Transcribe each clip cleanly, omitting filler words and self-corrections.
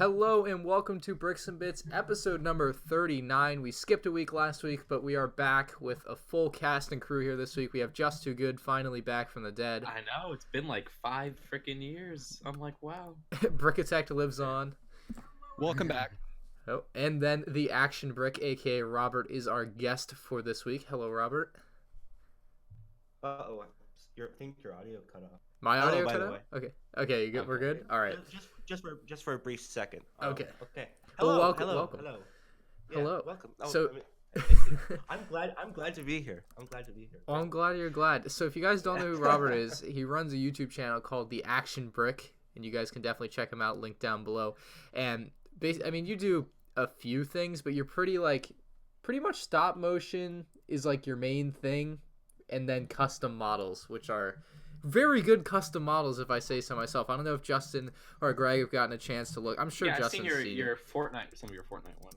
Hello and welcome to Bricks and Bits, episode number 39. We skipped a week last week, but we are back with a full cast and crew here this week. We have Just Too Good finally back from the dead. I know, it's been like 5 freaking years. I'm like, wow. Brick Attack lives on. Welcome back. Oh, and then the Action Brick, aka Robert, is our guest for this week. Hello, Robert. I think your audio cut off. My audio by cut the off? way. Okay, you good? We're good? All right. Just for a brief second. Okay. Okay. Well, Hello. welcome. Hello. Hello. Yeah, Hello. Welcome. So- I'm glad to be here. I'm glad to be here. Well, I'm glad you're glad. So if you guys don't know who Robert is, he runs a YouTube channel called The Action Brick, and you guys can definitely check him out, link down below. And you do a few things, but you're pretty much stop motion is like your main thing, and then custom models, which are very good custom models, if I say so myself. I don't know if Justin or Greg have gotten a chance to look. I'm sure Yeah, I've Justin's seen your Fortnite, some of your Fortnite ones.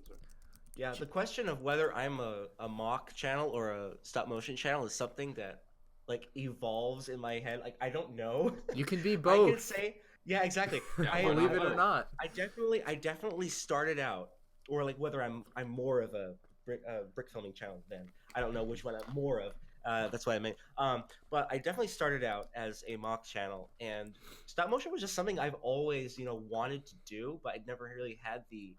Yeah, the question of whether I'm a mock channel or a stop motion channel is something that like evolves in my head. Like I don't know. You can be I both. can say yeah, exactly. Yeah, Believe it or not. I definitely started out, or like whether I'm more of a brick filming channel than I don't know which one I'm more of. That's what I meant. But I definitely started out as a mock channel, and stop motion was just something I've always wanted to do, but I'd never really had the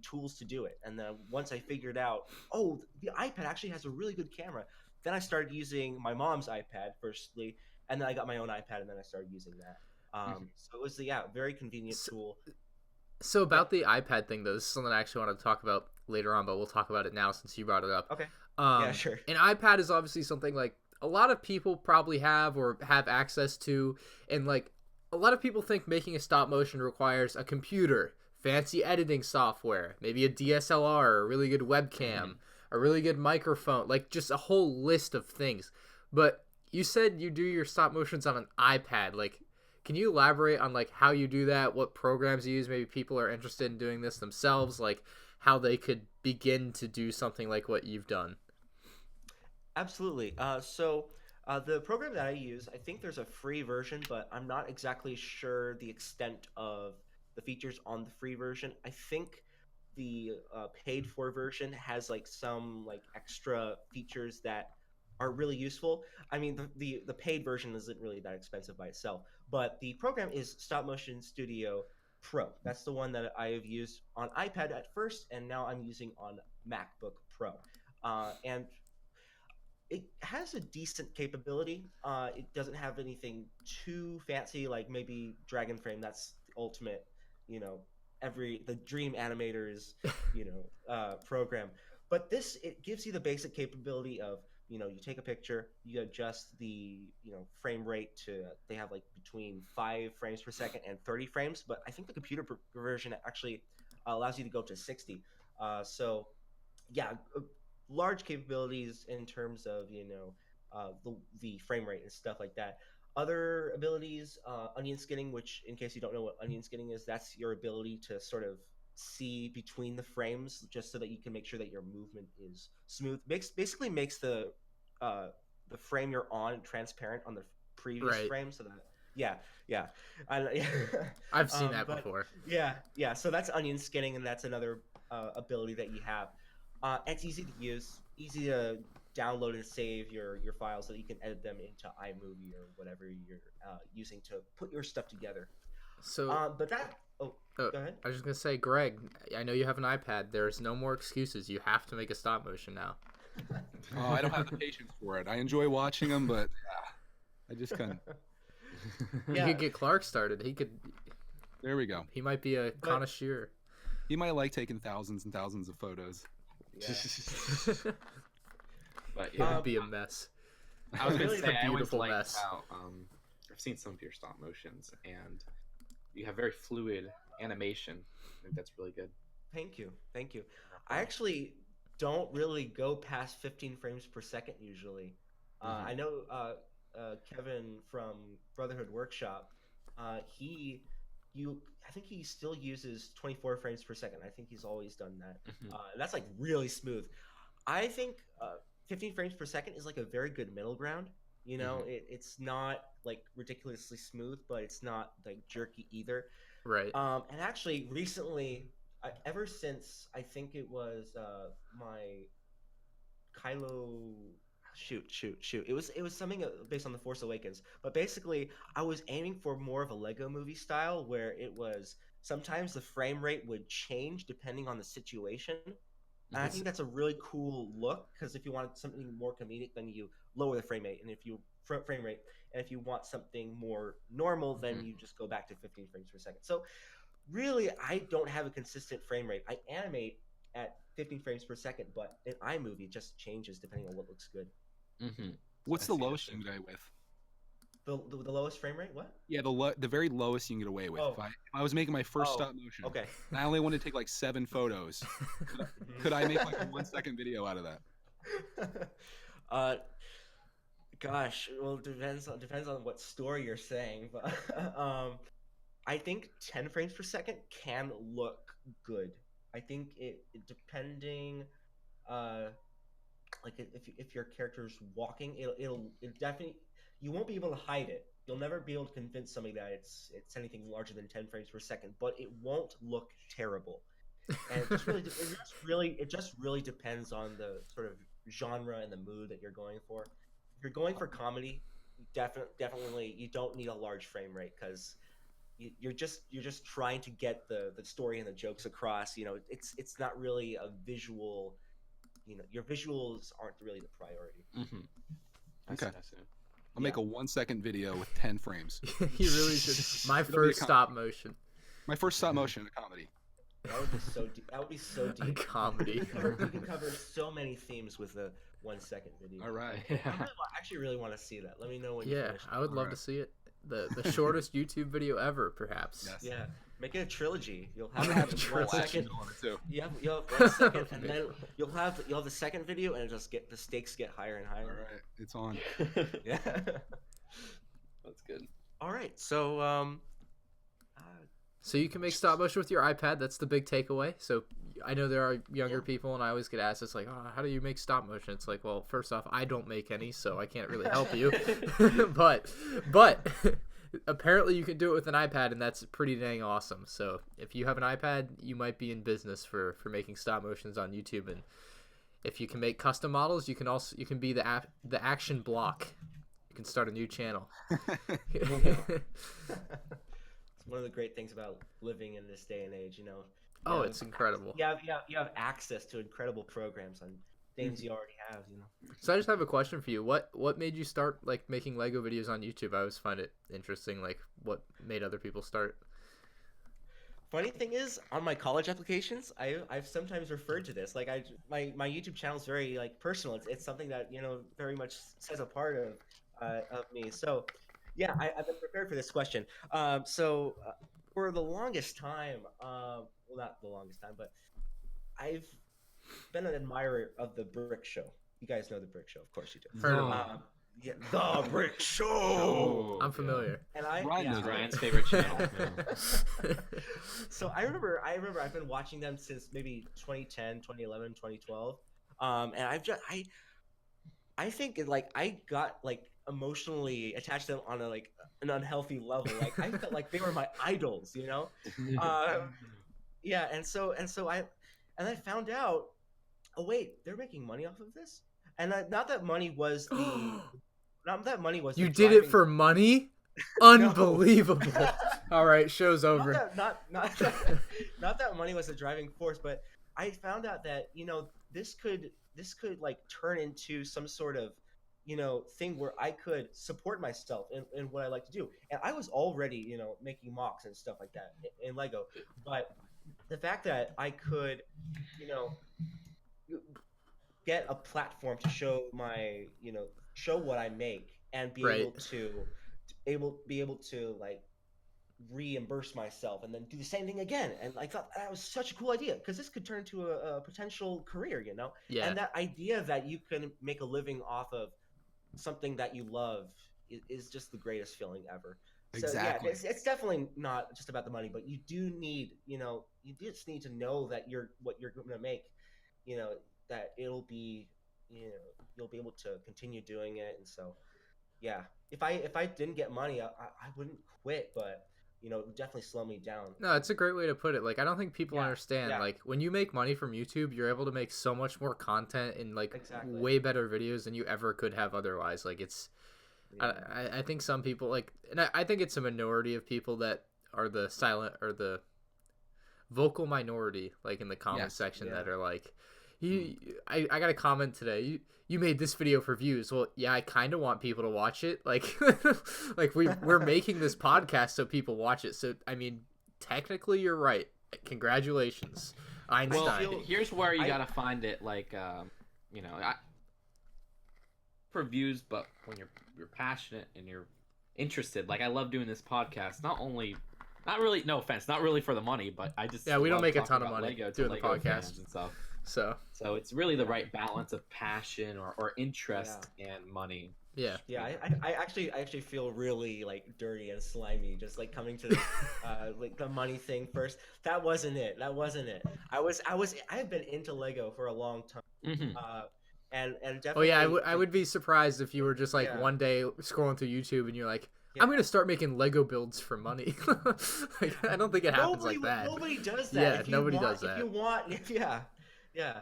tools to do it. And then once I figured out, oh, the iPad actually has a really good camera, then I started using my mom's iPad firstly, and then I got my own iPad, and then I started using that. So it was a very convenient tool. So about the iPad thing, though, this is something I actually want to talk about later on, but we'll talk about it now since you brought it up. Okay. Yeah, sure. An iPad is obviously something like a lot of people probably have or have access to, and like a lot of people think making a stop motion requires a computer, fancy editing software, maybe a DSLR, a really good webcam, a really good microphone, like just a whole list of things. But you said you do your stop motions on an iPad. Like, can you elaborate on like how you do that, what programs you use? Maybe people are interested in doing this themselves, like how they could begin to do something like what you've done. Absolutely. The program that I use, I think there's a free version, but I'm not exactly sure the extent of the features on the free version. I think the paid for version has like some like extra features that are really useful. I mean, the paid version isn't really that expensive by itself, but the program is Stop Motion Studio Pro. That's the one that I have used on iPad at first, and now I'm using on MacBook Pro. And it has a decent capability. It doesn't have anything too fancy, like maybe Dragon Frame. That's the ultimate, the dream animator's, program. But it gives you the basic capability of, you take a picture, you adjust the, frame rate to, they have like between 5 frames per second and 30 frames. But I think the computer version actually allows you to go up to 60. So yeah, large capabilities in terms of the frame rate and stuff like that. Other abilities, onion skinning, which in case you don't know what onion skinning is, that's your ability to sort of see between the frames just so that you can make sure that your movement is smooth. Basically makes the frame you're on transparent on the previous frame, so that yeah. I've seen that before. Yeah. So that's onion skinning, and that's another ability that you have. It's easy to use, easy to download and save your files so that you can edit them into iMovie or whatever you're using to put your stuff together. So, go ahead. I was just gonna say, Greg, I know you have an iPad. There's no more excuses. You have to make a stop motion now. Oh, I don't have the patience for it. I enjoy watching them, but I just kind of. You could get Clark started. There we go. He might be a connoisseur. He might like taking thousands and thousands of photos. Yeah. But It would be a mess. I was gonna It's say, a I went to beautiful mess. I've seen some of your stop motions, and you have very fluid animation. I think that's really good. Thank you. I actually don't really go past 15 frames per second usually. I know Kevin from Brotherhood Workshop. I think he still uses 24 frames per second. I think he's always done that. And that's like really smooth. I think 15 frames per second is like a very good middle ground. It's not like ridiculously smooth, but it's not like jerky either. Right. And actually, recently, ever since I think it was my Kylo. Shoot! It was something based on the Force Awakens. But basically, I was aiming for more of a Lego Movie style, where it was sometimes the frame rate would change depending on the situation. And I It's think that's a really cool look because if you want something more comedic, then you lower the frame rate, and if you frame rate, and if you want something more normal, then Mhm. you just go back to 15 frames per second. So really, I don't have a consistent frame rate. I animate at 15 frames per second, but in iMovie it just changes depending on what looks good. Mhm. What's I the see that lowest you too. can get away with? The lowest frame rate? What? Yeah, the very lowest you can get away with. Oh, If I was making my first oh, stop motion, okay. and I only wanted to take like 7 photos, could I make like a 1 second video out of that? uh, Gosh, well, depends on what story you're saying, but I think 10 frames per second can look good. I think it depending, uh, like if your character's walking, it definitely you won't be able to hide it. You'll never be able to convince somebody that it's anything larger than 10 frames per second, but it won't look terrible. And it just really depends on the sort of genre and the mood that you're going for. If you're going for comedy, definitely you don't need a large frame rate because you're just trying to get the story and the jokes across. It's not really a visual. Your visuals aren't really the priority. Mhm. I see Okay, that too. I'll Yeah. make a 1 second video with 10 frames. You really should. My It'll be a first stop motion. My first stop motion in a comedy. That would be so deep. That would be so A deep. comedy. You can cover so many themes with a 1 second video. All right. Yeah. I actually really want to see that. Let me know when you Yeah, finish. I would love to Alright. see it. The shortest YouTube video ever, perhaps. Yes. Yeah, make it a trilogy. You'll I'm have, gonna have like, a one triple action second. on it too. You have 1 second, and then you'll have the second video, and the stakes get higher and All higher. right, it's on. Yeah. That's good. All right. So So you can make stop motion with your iPad. That's the big takeaway. So I know there are younger people, and I always get asked, it's like, oh, how do you make stop motion? It's like, well, first off, I don't make any, so I can't really help you. but apparently you can do it with an iPad, and that's pretty dang awesome. So if you have an iPad, you might be in business for making stop motions on YouTube. And if you can make custom models, you can be the action block. You can start a new channel. it's one of the great things about living in this day and age. Oh, You it's have- incredible. You have access to incredible programs on things you already have. So I just have a question for you. What made you start like making Lego videos on YouTube? I always find it interesting, like what made other people start. Funny thing is, on my college applications, I've sometimes referred to this. Like my YouTube channel is very like personal. It's something that very much says a part of me. So yeah, I've been prepared for this question. For the longest time, well, not the longest time, but I've been an admirer of the Brick Show. You guys know the Brick Show, of course you do. Heard of No. it. Yeah, the Brick Show. Oh, I'm familiar. And I Ryan yeah. knows Ryan's favorite channel. So I remember I've been watching them since maybe 2010, 2011, 2012. And I think like I got like emotionally attached to them on a like an unhealthy level. Like I felt like they were my idols. Yeah, and I found out, oh wait, they're making money off of this? And not that money was the not that money was You the did it driving for money? No. Unbelievable. All right, show's over. Not that money was the driving force, but I found out that this could like turn into some sort of thing where I could support myself in what I like to do. And I was already making mocks and stuff like that in Lego, but the fact that I could get a platform to show show what I make and be Right. able to like reimburse myself and then do the same thing again. And I thought that was such a cool idea because this could turn into a potential career. Yeah. And that idea that you can make a living off of something that you love is just the greatest feeling ever. So Exactly. yeah, it's definitely not just about the money, but you do need, you just need to know that what you're going to make, that it'll be, you'll be able to continue doing it. And so, yeah, if I didn't get money, I wouldn't quit, but it would definitely slow me down. No, it's a great way to put it. Like, I don't think people Yeah, understand. yeah. Like, when you make money from YouTube, you're able to make so much more content and like Exactly. way better videos than you ever could have otherwise. Like, it's Yeah. I think some people like, and I think it's a minority of people that are the silent or the vocal minority, like in the comment Yes. section, Yeah. that are like, I got a comment today. You made this video for views. Well, yeah, I kind of want people to watch it. Like, like we're making this podcast so people watch it. So I mean, technically, you're right. Congratulations, Einstein. Well, here's where you gotta find it. Like, you know, for views, but when you're passionate and you're interested. Like, I love doing this podcast. Not really. No offense, not really for the money, but I just we don't love make a talking ton of about money Lego to doing the Lego podcast. fans and stuff. So it's really the right balance of passion or interest and money. Yeah. Yeah, I actually feel really like dirty and slimy just like coming to this, like the money thing first. That wasn't it. I have been into Lego for a long time. Mm-hmm. And Oh definitely. yeah, I would be surprised if you were just like Yeah. one day scrolling through YouTube and you're like, Yeah. I'm gonna start making Lego builds for money. Like, I don't think it happens like that. Nobody does that. Yeah, If you nobody want, does that. If you want, yeah.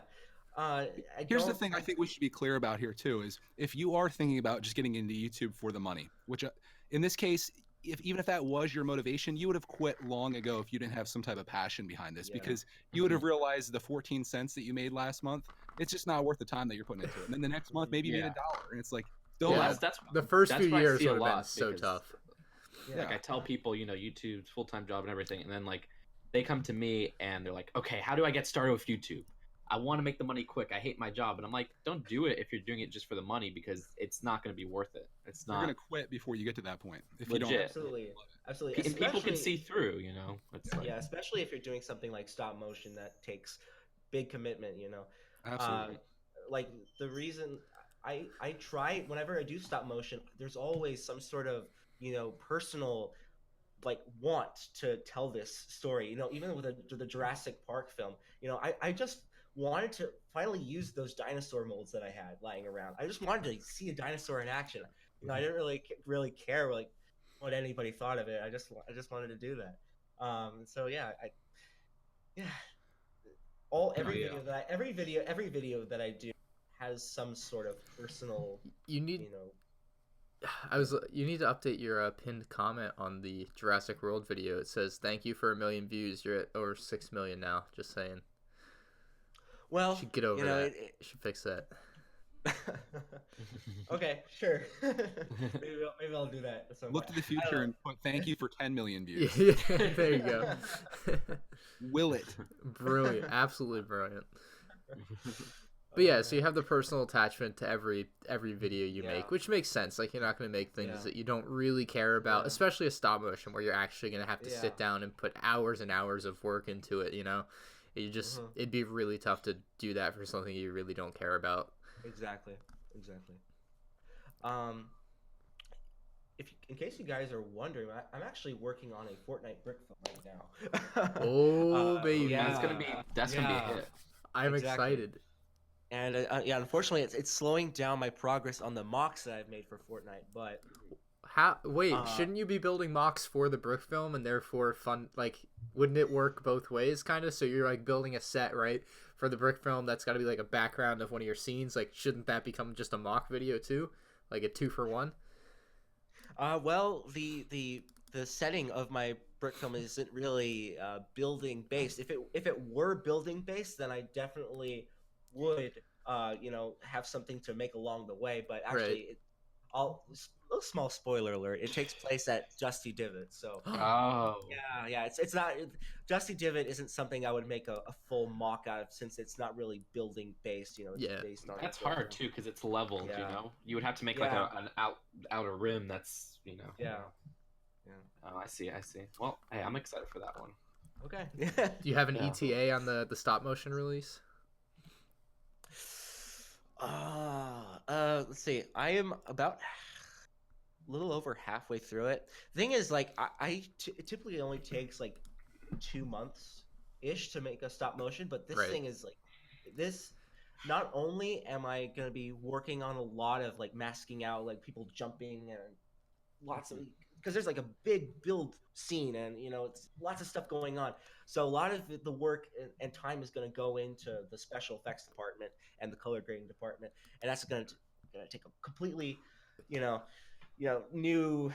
Here's the thing I think we should be clear about here too is if you are thinking about just getting into YouTube for the money, which in this case, even if that was your motivation, you would have quit long ago if you didn't have some type of passion behind this, Yeah. because you would have realized the 14 cents that you made last month, it's just not worth the time that you're putting into it. And then the next month, maybe you made $1, and it's like, still Yeah. not- That's The first that's few what I years see a would have been lot so because, tough. Like, I tell people, YouTube's full-time job and everything, and then like they come to me and they're like, okay, how do I get started with YouTube? I want to make the money quick. I hate my job. And I'm like, don't do it if you're doing it just for the money, because it's not going to be worth it. It's you're not. gonna quit before you get to that point if you Legit. don't. Absolutely. And people can see through, It's like, Yeah, especially if you're doing something like stop motion that takes big commitment. Absolutely. Like the reason I try whenever I do stop motion, there's always some sort of personal like want to tell this story. Even with the Jurassic Park film, I just wanted to finally use those dinosaur molds that I had lying around. I just wanted to see a dinosaur in action. I didn't really care like what anybody thought of it. I just wanted to do that. So yeah, every video that I do has some sort of personal. You need you need to update your pinned comment on the Jurassic World video. It says, "Thank you for 1 million views. You're at over 6 million now." Just saying. Well, You should get over that. You should fix that. Okay, sure. maybe I'll do that. At some Look point. to the future and put thank you for 10 million views. Yeah, there you go. Will it? Brilliant, absolutely brilliant. But yeah, so you have the personal attachment to every video you make, which makes sense. Like, you're not going to make things that you don't really care about, especially a stop motion where you're actually going to have to sit down and put hours and hours of work into it. It'd be really tough to do that for something you really don't care about. Exactly. In case you guys are wondering, I'm actually working on a Fortnite brick film right now. Oh, baby. Yeah. that's gonna be a hit. I'm Exactly. excited. And unfortunately, it's slowing down my progress on the mocks that I've made for Fortnite. But Shouldn't you be building mocks for the brick film and therefore fun? Like, wouldn't it work both ways, kind of? So you're like building a set, right, for the brick film that's got to be like a background of one of your scenes. Like, shouldn't that become just a mock video too, like a 2-for-1? Well, the setting of my brick film isn't really building based. If it were building based, then I definitely would have something to make along the way. But actually, a small spoiler alert: it takes place at Dusty Divot. So it's not Dusty Divot isn't something I would make a full mock out of, since it's not really building based. It's based on. That's hard too, because it's leveled. You would have to make like an outer rim that's Yeah. Oh, I see. Well, hey, I'm excited for that one. Okay. Do you have an ETA on the stop motion release? Let's see. I am about a little over halfway through it. The thing is, like, it typically only takes like 2 months ish to make a stop motion, but this thing is like this. Not only am I gonna be working on a lot of like masking out like people jumping and lots of because there's like a big build scene, and it's lots of stuff going on. So a lot of the work and time is going to go into the special effects department and the color grading department, and that's going to take a completely, new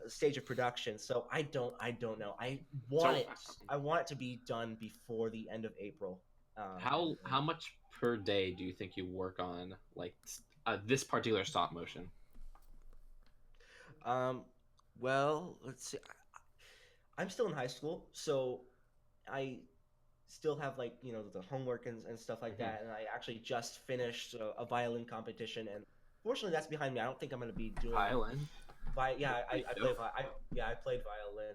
stage of production. So I don't know. I want it to be done before the end of April. How much per day do you think you work on like this particular stop motion? Well, let's see. I'm still in high school, so I still have like the homework and stuff like that, and I actually just finished a violin competition, and fortunately that's behind me. I don't think I'm going to be doing Violin. I played violin.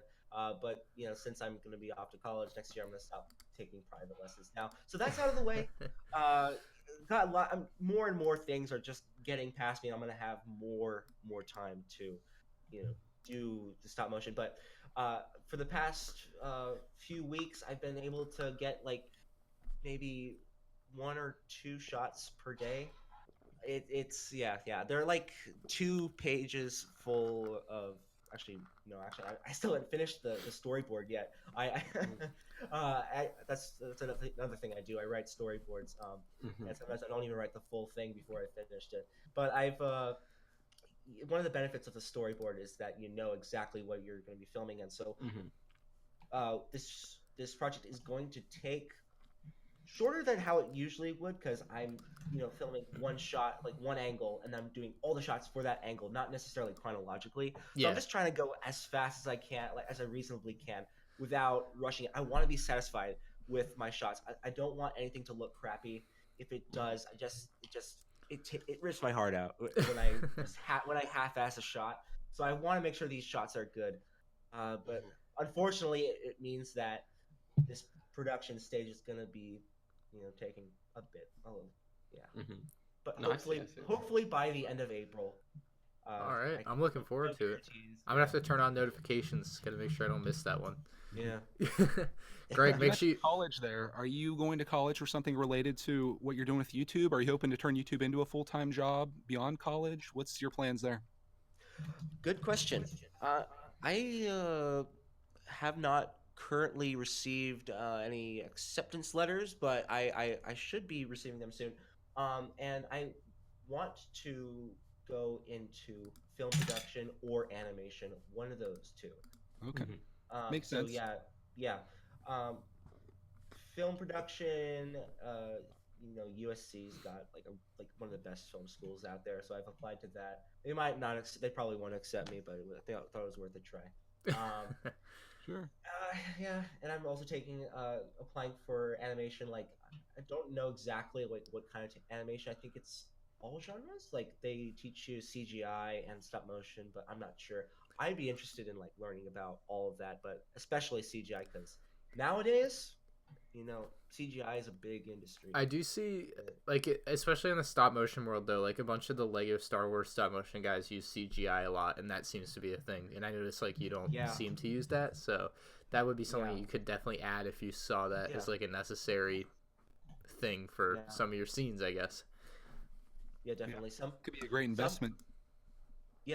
But since I'm going to be off to college next year, I'm going to stop taking private lessons now. So that's out of the way. Got a lot. More and more things are just getting past me, and I'm going to have more time to, do the stop motion. But for the past few weeks, I've been able to get like maybe 1 or 2 shots per day. It's they're like 2 pages full of, actually no, I still haven't finished the storyboard yet. That's another thing I do. I write storyboards, and sometimes I don't even write the full thing before I finished it. But I've one of the benefits of the storyboard is that you know exactly what you're going to be filming, and so this project is going to take shorter than how it usually would, because I'm filming one shot, like one angle, and I'm doing all the shots for that angle, not necessarily chronologically. So I'm just trying to go as fast as I can, like as I reasonably can, without rushing it. I want to be satisfied with my shots. I don't want anything to look crappy. If it does, it rips my heart out when I half-ass a shot. So I want to make sure these shots are good. But unfortunately, it means that this production stage is going to be taking a bit. But hopefully by the end of April. All right, I'm looking forward to it. I'm gonna have to turn on notifications. Gotta make sure I don't miss that one. Yeah. Greg, make sure college there. Are you going to college for something related to what you're doing with YouTube? Are you hoping to turn YouTube into a full-time job beyond college? What's your plans there? Good question. I have not currently received any acceptance letters, but I should be receiving them soon. And I want to go into film production or animation, one of those two. Okay. Makes sense. So yeah. Film production, USC's got like one of the best film schools out there, so I've applied to that. They might not, they probably won't accept me, but I thought it was worth a try. Sure. Yeah, and I'm also applying for animation. Like, I don't know exactly like what kind of animation. I think it's all genres. Like, they teach you CGI and stop motion, but I'm not sure. I'd be interested in like learning about all of that, but especially CGI, because nowadays, CGI is a big industry. I do see, especially in the stop motion world, though, like a bunch of the Lego Star Wars stop motion guys use CGI a lot, and that seems to be a thing. And I noticed, like, you don't seem to use that, so that would be something you could definitely add if you saw that as, like, a necessary thing for some of your scenes, I guess. Yeah, definitely. Some could be a great investment.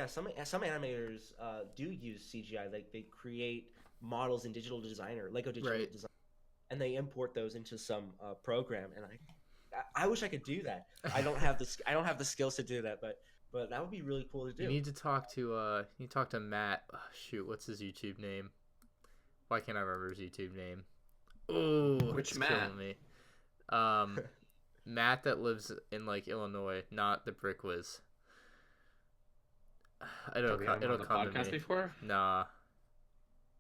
Some animators do use CGI. Like, they create models in Digital Designer, Lego Digital Designer, and they import those into some program. And I wish I could do that. I don't have the skills to do that, but that would be really cool to do. You need to talk to Matt. Oh, shoot, what's his YouTube name? Why can't I remember his YouTube name? Oh, which Matt? Me. Matt that lives in like Illinois, not the Brick Whiz. It'll come to me. Before? Nah.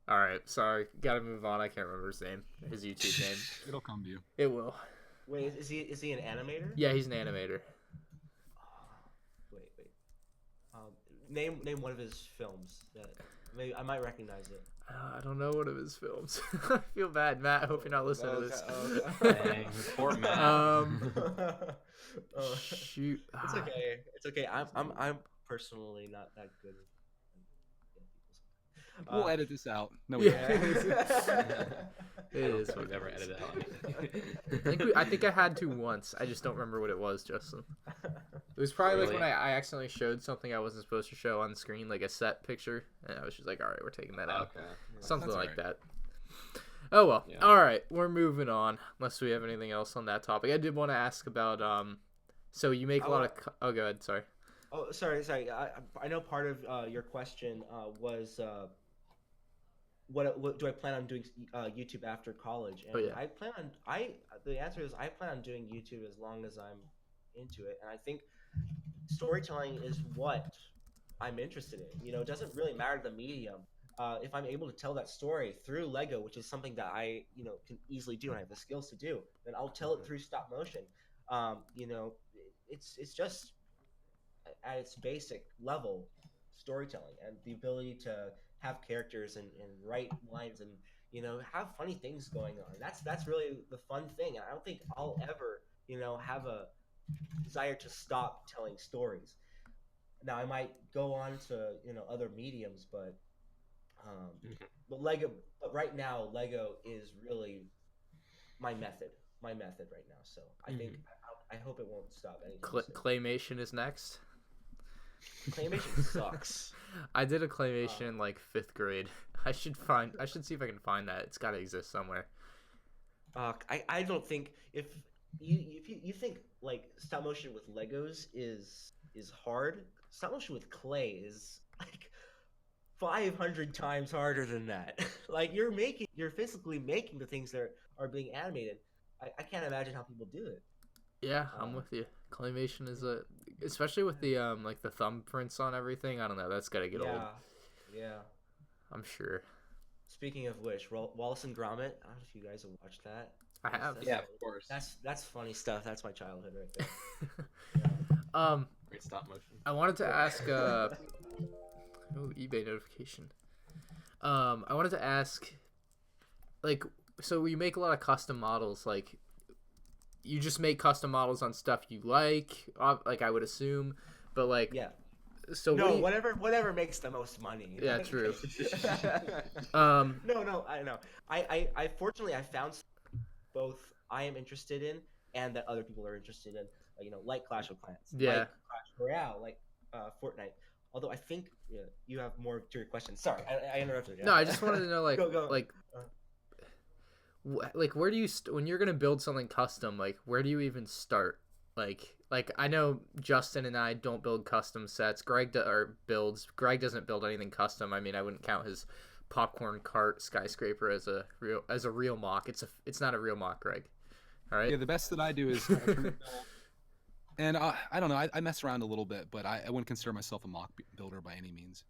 All right, sorry. Gotta move on. I can't remember his name. His YouTube name. It'll come to you. It will. Wait, is he an animator? Yeah, he's an animator. Wait. Name one of his films. Maybe I might recognize it. I don't know one of his films. I feel bad, Matt. I hope you're not listening to this. Dang, poor Matt. Shoot. It's okay. I'm personally not that good. We'll edit this out. No, yeah. It is. We've never edited out anything. I think I had to once. I just don't remember what it was, Justin. It was probably like Really? when I accidentally showed something I wasn't supposed to show on the screen, like a set picture, and I was just like, all right, we're taking that out. Okay. Something That's like all that. Oh well. Yeah. All right, we're moving on. Unless we have anything else on that topic, I did want to ask about So you make a lot of. Oh, go ahead. Sorry. Oh, sorry. I know part of your question was what do I plan on doing YouTube after college? And Oh, yeah. I plan on the answer is I plan on doing YouTube as long as I'm into it, and I think storytelling is what I'm interested in. It doesn't really matter the medium. If I'm able to tell that story through Lego, which is something that I can easily do and I have the skills to do, then I'll tell it through stop motion. It's just at its basic level storytelling and the ability to have characters and write lines and have funny things going on. That's really the fun thing, and I don't think I'll ever have a desire to stop telling stories. Now I might go on to other mediums, but Lego. But right now, Lego is really my method right now. So I think I hope it won't stop anytime soon. Claymation is next. Claymation sucks. I did a claymation in like 5th grade. I should see if I can find that. It's got to exist somewhere. I don't think if you think like stop motion with Legos is hard, stop motion with clay is like 500 times harder than that. Like you're physically making the things that are being animated. I can't imagine how people do it. Yeah, I'm with you. Claymation is especially with the like the thumbprints on everything. I don't know. That's gotta get old. Yeah. I'm sure. Speaking of which, Wallace and Gromit. I don't know if you guys have watched that. I have. Yeah, of course. That's funny stuff. That's my childhood right there. Great stop motion. I wanted to ask. Oh, eBay notification. I wanted to ask, like, so you make a lot of custom models, like. You just make custom models on stuff you like I would assume, but like yeah. So no, whatever makes the most money. Yeah, true. No, I know. I fortunately I found both I am interested in and that other people are interested in. Like Clash of Clans, yeah, like Clash Royale, like Fortnite. Although I think you have more to your question. Sorry, I interrupted you. No, I just wanted to know like go. like where do you when you're gonna build something custom, like where do you even start? Like I know Justin and I don't build custom sets. Greg doesn't build anything custom. I mean, I wouldn't count his popcorn cart skyscraper as a real mock. It's not a real mock, Greg. All right. Yeah, the best that I do is and I don't know. I mess around a little bit, but I wouldn't consider myself a mock builder by any means.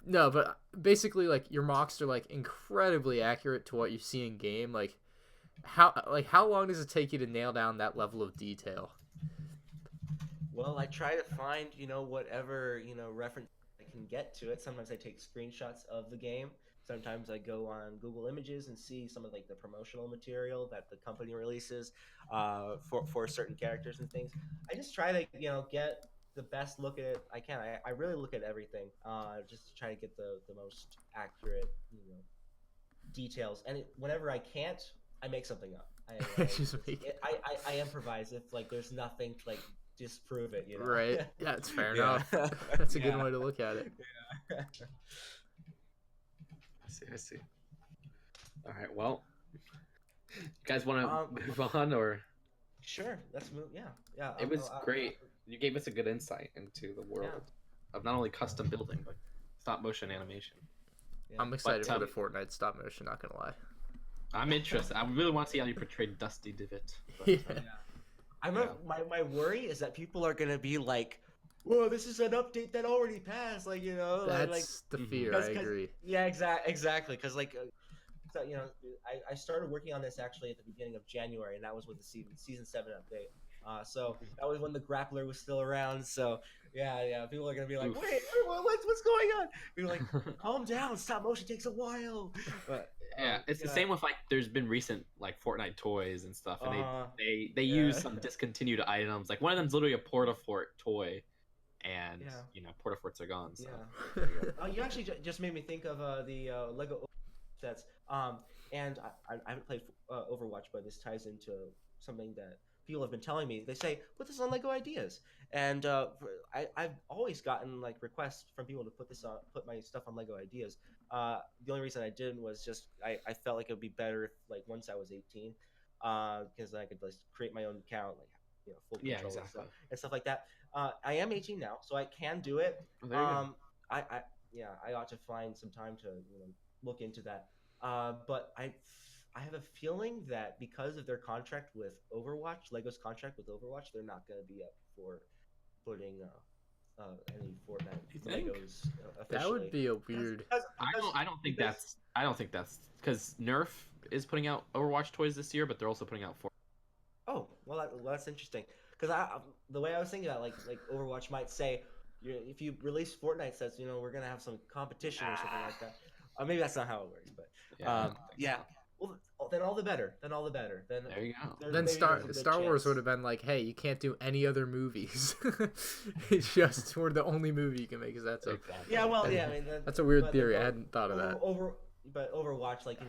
No, but basically, like your mocks are like incredibly accurate to what you see in game. Like how long does it take you to nail down that level of detail? Well, I try to find whatever reference I can get to it. Sometimes I take screenshots of the game. Sometimes I go on Google Images and see some of like the promotional material that the company releases for certain characters and things. I just try to get the best look at it I can. I really look at everything just to try to get the most accurate details. And whenever I can't, I make something up. I improvise if like there's nothing to like disprove it. Right. Yeah, it's fair enough. That's a good way to look at it. Yeah. I see. All right. Well, you guys want to move on or? Sure. Let's move. Yeah. It was great. You gave us a good insight into the world of not only custom building but stop motion animation. Yeah. I'm excited for the Fortnite stop motion. Not gonna lie. I'm interested. I really want to see how you portray Dusty Divot. My worry is that people are gonna be like, "Whoa, this is an update that already passed." Like that's the fear. I agree. Yeah, exactly. Because so, I started working on this actually at the beginning of January, and that was with the season 7 update. So that was when the grappler was still around. So yeah, people are gonna be like, "Wait, what's going on?" People are like, "Calm down, stop motion takes a while." But it's the same with like there's been recent like Fortnite toys and stuff, and they use some discontinued items. Like one of them's literally a Port-a-Fort toy, and Port-a-Forts are gone. So. Yeah. You actually just made me think of the Lego sets. And I haven't played Overwatch, but this ties into something that people have been telling me, they say put this on Lego Ideas, and I've always gotten like requests from people to put my stuff on Lego Ideas. The only reason I didn't was just I felt like it would be better if like once I was 18, because then I could like create my own account, like full control and stuff like that. I am 18 now, so I can do it. Well, there you go. I ought to find some time to look into that. But I have a feeling that because of their contract with Overwatch, Lego's contract with Overwatch, they're not going to be up for putting any Fortnite Legos officially. That would be a weird. I don't think that's because Nerf is putting out Overwatch toys this year, but they're also putting out Fortnite. Oh, well, that's interesting. Because the way I was thinking about like Overwatch might say, if you release Fortnite sets, we're gonna have some competition or something like that. Maybe that's not how it works, but yeah. Well, then all the better. Then There you go. Then Star Wars would have been like, hey, you can't do any other movies. It's just we're the only movie you can make. Because that's yeah. Well, yeah. I mean, that's a weird theory. I hadn't thought of that. But Overwatch, like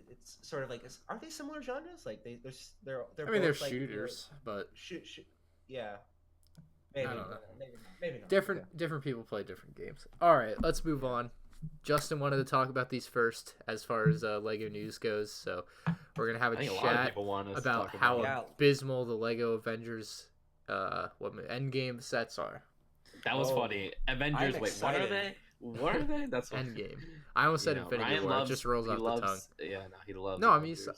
it's sort of like, aren't they similar genres? Like they're. I mean, they're like, shooters, but yeah. Maybe, I don't know. Maybe not. Different people play different games. All right, let's move on. Justin wanted to talk about these first as far as Lego news goes, so we're gonna have a chat about how abysmal the Lego Avengers Endgame sets are. That was funny. Avengers. Wait, what are they? What are they? That's Endgame. I almost said Infinity War. It just rolls off the tongue. Yeah, no, he loves. No,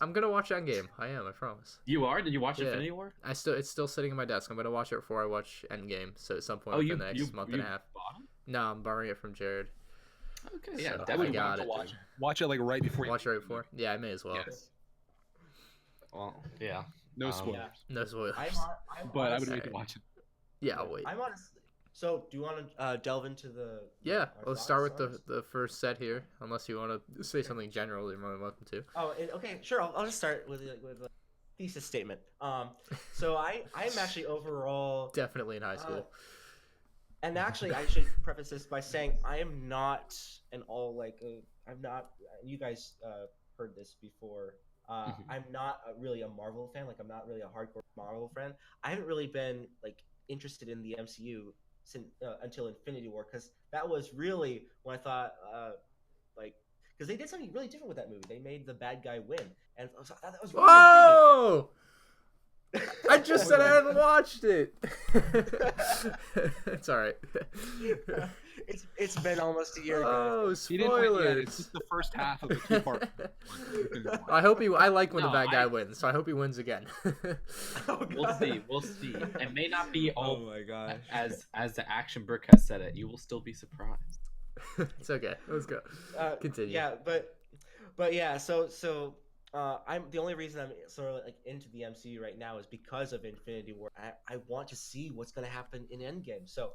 I'm gonna watch Endgame. I promise. You are? Did you watch Infinity War? It's still sitting in my desk. I'm gonna watch it before I watch Endgame. So at some point within the next month and a half. No, I'm borrowing it from Jared. Okay, yeah, so that would I got it. Watch it like right before. Watch it right before. Yeah, I may as well. Yes. Well, yeah. No spoilers. Yeah. No spoilers. But I would wait to watch it. Yeah, I'll wait. I'm honestly. So, do you want to delve into the? Yeah, let's start with the first set here. Unless you want to say something general, you're more than welcome to. Oh, okay, sure. I'll just start with a thesis statement. So I'm actually overall definitely in high school. And actually, I should preface this by saying I am not I'm not. You guys heard this before. I'm not really a Marvel fan. Like, I'm not really a hardcore Marvel fan. I haven't really been interested in the MCU since until Infinity War, because that was really when I thought because they did something really different with that movie. They made the bad guy win, and I thought that was really whoa. I just said I hadn't watched it. It's all right. It's been almost a year. Oh, spoilers! It's just the first half of the two-part. I like when the bad guy wins, so I hope he wins again. We'll see. It may not be all. Oh my gosh! As the Action Brick has said it, you will still be surprised. It's okay. Let's go. Continue. Yeah, but yeah. So I'm the only reason I'm sort of into the MCU right now is because of Infinity War. I want to see what's going to happen in Endgame. So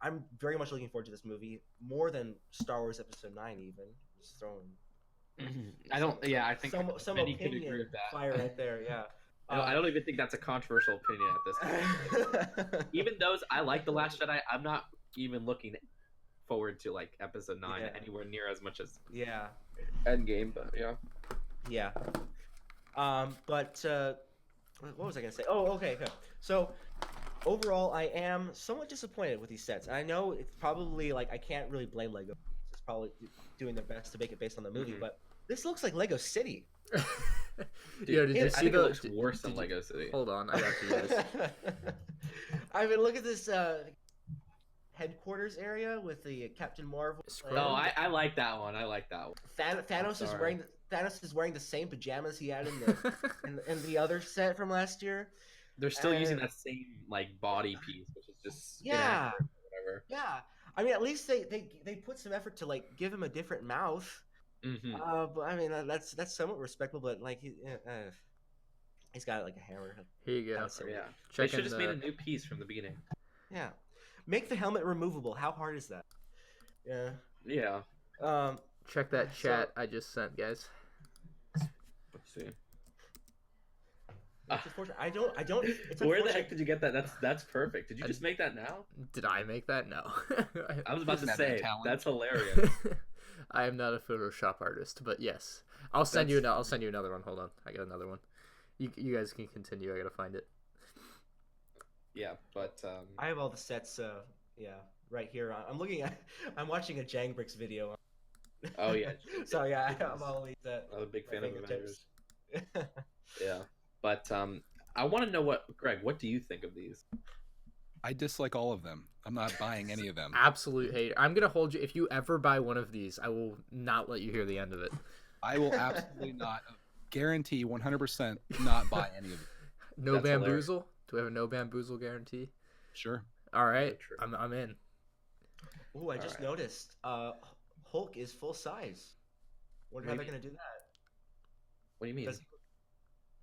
I'm very much looking forward to this movie, more than Star Wars Episode 9 even. Just throwing. I don't. Yeah, I think some many opinion could agree with that. fire right there. Yeah. I don't even think that's a controversial opinion at this point. Even those, I like The Last Jedi. I'm not even looking forward to Episode 9 anywhere near as much as Endgame. But yeah. Yeah. But what was I gonna say? Oh, okay. So overall, I am somewhat disappointed with these sets. I know it's probably I can't really blame Lego. It's probably doing their best to make it based on the movie, but this looks like Lego City. Did you see it looks worse than Lego City. Hold on, I got you guys. I mean, look at this headquarters area with the Captain Marvel. Oh, I like that one. Thanos is wearing the same pajamas he had in the other set from last year. They're still using that same body piece, which is just whatever. Yeah, I mean, at least they put some effort to give him a different mouth. Mm-hmm. But I mean that's somewhat respectable, but he's got a hammer. Here you go. Yeah, they should just made a new piece from the beginning. Yeah, make the helmet removable. How hard is that? Yeah. Yeah. Check that chat I just sent, guys. Let's see. It's unfortunate. I don't. It's Where the heck did you get that? That's perfect. Did you just make that now? Did I make that? No. I was about to say that's hilarious. I am not a Photoshop artist, but yes, I'll send you another one. Hold on, I got another one. You guys can continue. I gotta find it. Yeah, but I have all the sets. Yeah, right here. I'm watching a Jangbricks video. oh yeah. So yeah, I have all these. I'm a big fan of Avengers. fingertips. Yeah, but I want to know Greg, what do you think of these? I dislike all of them. I'm not buying any of them. Absolute hate. I'm gonna hold you. If you ever buy one of these, I will not let you hear the end of it. I will absolutely not guarantee 100% not buy any of them. No That's bamboozle. hilarious. Do we have a no bamboozle guarantee? Sure. All right, True. I'm in. Oh, I just Alright. noticed. Hulk is full size. Wonder how they're Maybe. gonna do that. What do you mean? Does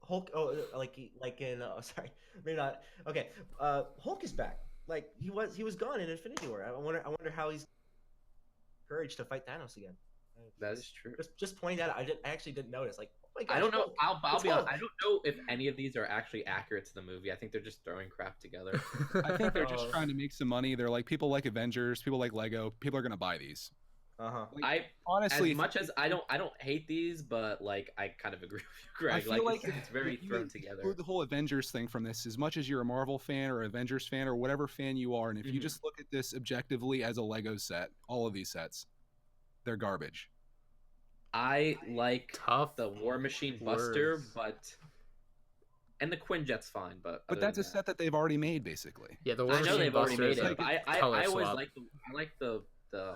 Hulk? Oh, like in. Sorry, maybe not. Okay. Hulk is back. Like he was gone in Infinity War. I wonder how he's courage to fight Thanos again. That is true. Just pointing that out. I actually didn't notice. Like, oh my gosh, I don't know. Hulk. I'll It's be honest. Hulk. I don't know if any of these are actually accurate to the movie. I think they're just throwing crap together. I think they're just Oh. trying to make some money. They're like, people like Avengers, people like Lego, people are going to buy these. Uh-huh. I Honestly, as much as I don't hate these, but like I kind of agree with you, I Greg. feel Like like it's very if you thrown exclude together. the whole Avengers thing from this, as much as you're a Marvel fan or Avengers fan or whatever fan you are, and if you Mhm. just look at this objectively as a Lego set, all of these sets, they're garbage. I like Tough the War Machine Buster, words. and the Quinjet's fine, but But other that's a than set that they've already made, basically. Yeah, the that, War I know Machine they've already Buster made is it, like but a I color always swap. like the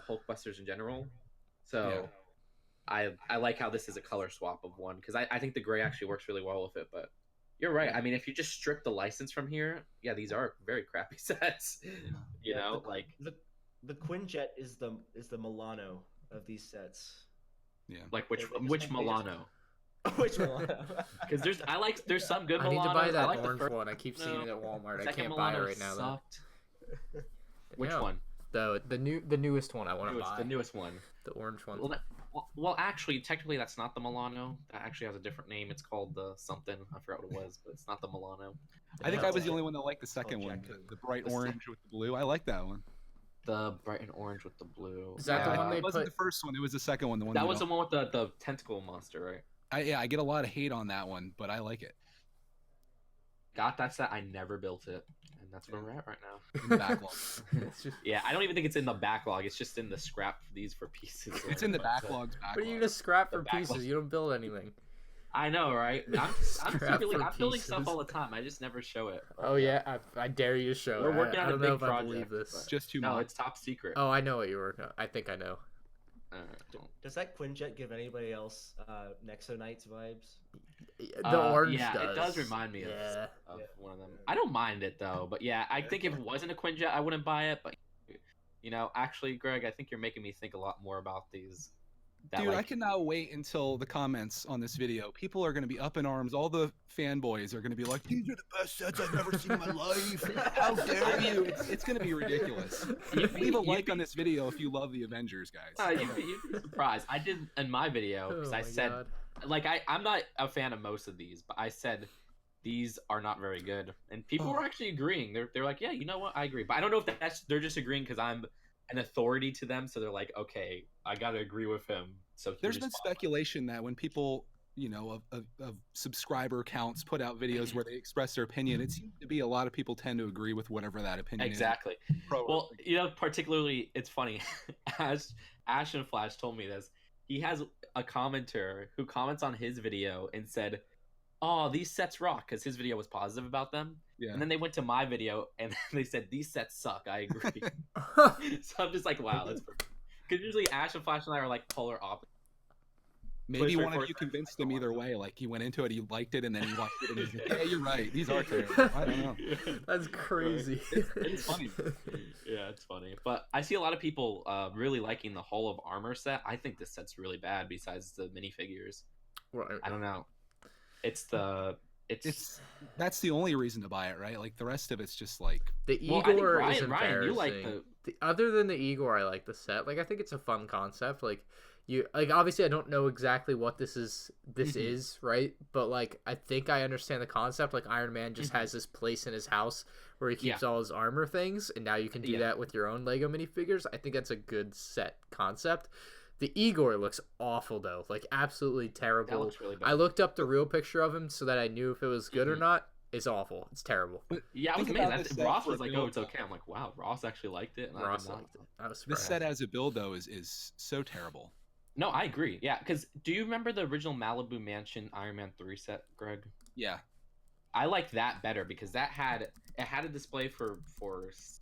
Hulk Busters in general. So I like how this is a color swap of one because I think the gray actually works really well with it. But you're right. I mean, if you just strip the license from here, yeah, these are very crappy sets. You know, like the Quinjet is the Milano of these sets. Yeah. like They just- which they just- Milano? Which Milano? Because there's some good I need Milanos. to buy I that like the orange first one. I keep seeing it at Walmart. I Second can't buy it Milano right now though. sucked. Which Yeah. one? The newest one I want to buy. The newest one. The orange one. Well, actually, technically, that's not the Milano. That actually has a different name. It's called the something. I forgot what it was, but it's not the Milano. I think Yeah. I was the only one that liked the second one, Jakku. the bright The orange with the blue. I like that one. The bright and orange with the blue. Is that the one they It wasn't put? the first one. It was the second one. The one That we was the don't- one with the tentacle monster, right? I get a lot of hate on that one, but I like it. Got that set. I never built it, and that's where we're at right now. In the backlog. It's just- Yeah, I don't even think it's in the backlog. It's just in the scrap these for pieces. It's in the But, backlog's What are you backlog. gonna scrap The for backlog. pieces? You don't build anything. I know, right? I'm Scrap secretly, for I'm building stuff pieces. all the time. I just never show it. Oh yeah, I dare you to show. We're it. working I on a don't know big if I project, believe this. but- Just too No, much. it's top secret. Oh, I know what you're working on. I think I know. Does that Quinjet give anybody else Nexo Knights vibes? The orange yeah, does. it does remind me of, Yeah. of Yeah. one of them. I don't mind it though, but yeah, I think if it wasn't a Quinjet, I wouldn't buy it. But you know, actually, Greg, I think you're making me think a lot more about these. That, Dude, I like, cannot wait until the comments on this video. People are going to be up in arms. All the fanboys are going to be like, "These are the best sets I've ever seen in my life. How dare you?" It's going to be ridiculous. Leave a like on this video if you love the Avengers, guys. you'd be surprised. I did in my video because Oh I my said, God. like, I'm not a fan of most of these, but I said these are not very good, and people Oh. were actually agreeing. They're like, yeah, you know what, I agree. But I don't know if they're just agreeing because I'm an authority to them, so they're like, okay, I gotta agree with him. So There's been speculation that when people, you know, of subscriber counts put out videos where they express their opinion, it seems to be a lot of people tend to agree with whatever that opinion exactly. is. Pro or Well, you know, particularly, it's funny. Ash and Flash told me this. He has a commenter who comments on his video and said, "Oh, these sets rock," because his video was positive about them. yeah. And then they went to my video and they said, "These sets suck." I agree. So I'm just like, wow, that's perfect. Because usually Ash and Flash and I are like polar opposites. Maybe Twitter one of for- you convinced him either way. Like he went into it, he liked it, and then he watched it, and he's like, "Yeah, you're right. These are terrible." I don't know. That's crazy. It's funny. Yeah, it's funny. But I see a lot of people really liking the Hall of Armor set. I think this set's really bad besides the minifigures. I don't know. It's That's the only reason to buy it, right? Like the rest of it's just like The well, I think Igor is Ryan, you like embarrassing. Other than the Igor, I like the set. Like I think it's a fun concept. Like you like obviously I don't know exactly what this is right? But like I think I understand the concept. Like Iron Man just has this place in his house where he keeps all his armor things, and now you can do that with your own Lego minifigures. I think that's a good set concept. The Igor looks awful though, like absolutely That terrible. looks really bad. I looked up the real picture of him so that I knew if it was good or not. It's awful. It's terrible. But Yeah, I was think amazed. about this set Ross for was a like, build, "Oh, it's okay." I'm like, "Wow, Ross actually liked it." And I Ross did not. liked it. I was This surprised. set as a build though is so terrible. No, I agree. Yeah, because do you remember the original Malibu Mansion Iron Man 3 set, Greg? Yeah. I like that better because that had a display for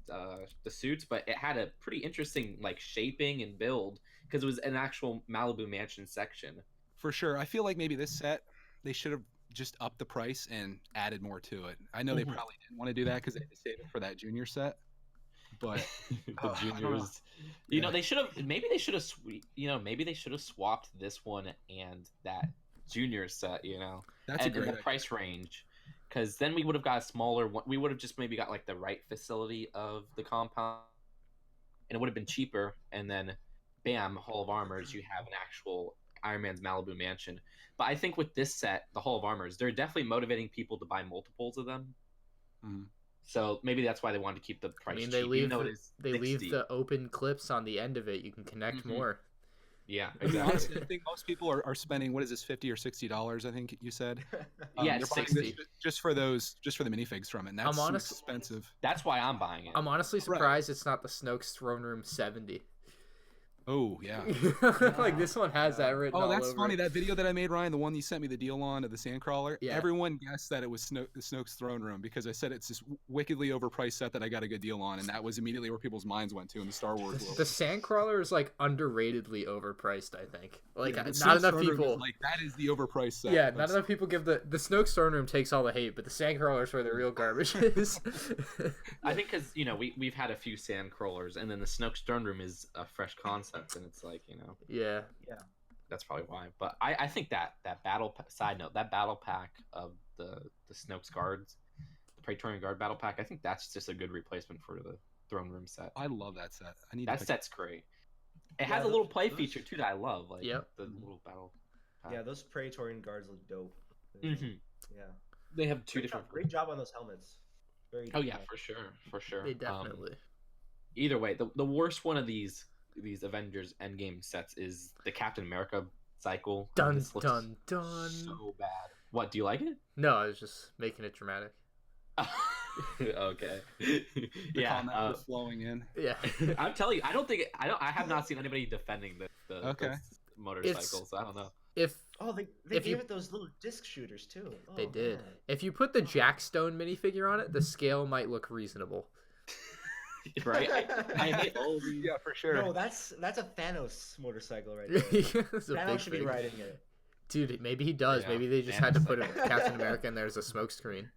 the suits, but it had a pretty interesting like shaping and build because it was an actual Malibu Mansion section. For sure. I feel like maybe this set they should have just upped the price and added more to it. I know they probably didn't want to do that because they had to save it for that junior set. But The juniors, you know, they should have maybe they should have swapped this one and that junior set, you know, that's a and great the idea. price range, because then we would have got a smaller one. We would have just maybe got like the right facility of the compound, and it would have been cheaper. And then, bam, Hall of Armors, you have an actual Iron Man's Malibu Mansion. But I think with this set, the Hall of Armors, they're definitely motivating people to buy multiples of them. Mhm. So maybe that's why they wanted to keep the price I mean, cheap. they leave even though it is they leave 60. the open clips on the end of it. You can connect more. Yeah, I mean, exactly. honestly, I think most people are spending what is this, $50 or $60? I think you said. Yeah, they're it's buying 60. this just for the minifigs from it. And that's super expensive. That's why I'm buying it. I'm honestly surprised it's not the Snoke's Throne Room 70. Oh yeah. Like this one has that written. Oh, all that's over funny. it. That video that I made, Ryan, the one you sent me the deal on of the Sandcrawler. Yeah. Everyone guessed that it was Snoke's Throne Room because I said it's this wickedly overpriced set that I got a good deal on, and that was immediately where people's minds went to in the Star Wars world. The Sandcrawler is like underratedly overpriced. I think. Like Yeah, not Snoke's enough Throne Room people. is like that is the overpriced set. Yeah, not enough people give the Snoke's Throne Room takes all the hate, but the Sandcrawler is where the real garbage is. I think because we've had a few sand crawlers, and then the Snoke's Throne Room is a fresh concept, and it's like Yeah. that's probably why. But I think that side note, that battle pack of the Snoke's guards, the Praetorian Guard battle pack, I think that's just a good replacement for the Throne Room set. I love that set. I need That to pick set's great. It has a little play feature too that I love, like Yep. the little battle pack. Yeah, those Praetorian guards look dope. Mhm. Yeah. They have two different. Great job on those helmets. Very. Oh yeah, detailed. for sure. They definitely. Either way, the worst one of these Avengers Endgame sets is the Captain America cycle. Dun This looks dun dun. so bad. What, do you like it? No, I was just making it dramatic. Okay. the Yeah. comment flowing in. Yeah. I'm telling you, I have not seen anybody defending the Okay. motorcycle, so I don't know. If Oh, they If gave you- it those little disc shooters too. they Oh, did, man. if you put the Jack Stone minifigure on it, the scale might look reasonable. Right? I hate all of these. Yeah, for sure. No, that's a Thanos motorcycle right there. It's a big Thanos should be thing. riding it. Dude, maybe he does. Yeah, Maybe they just had to put a Captain America and there's a smoke screen.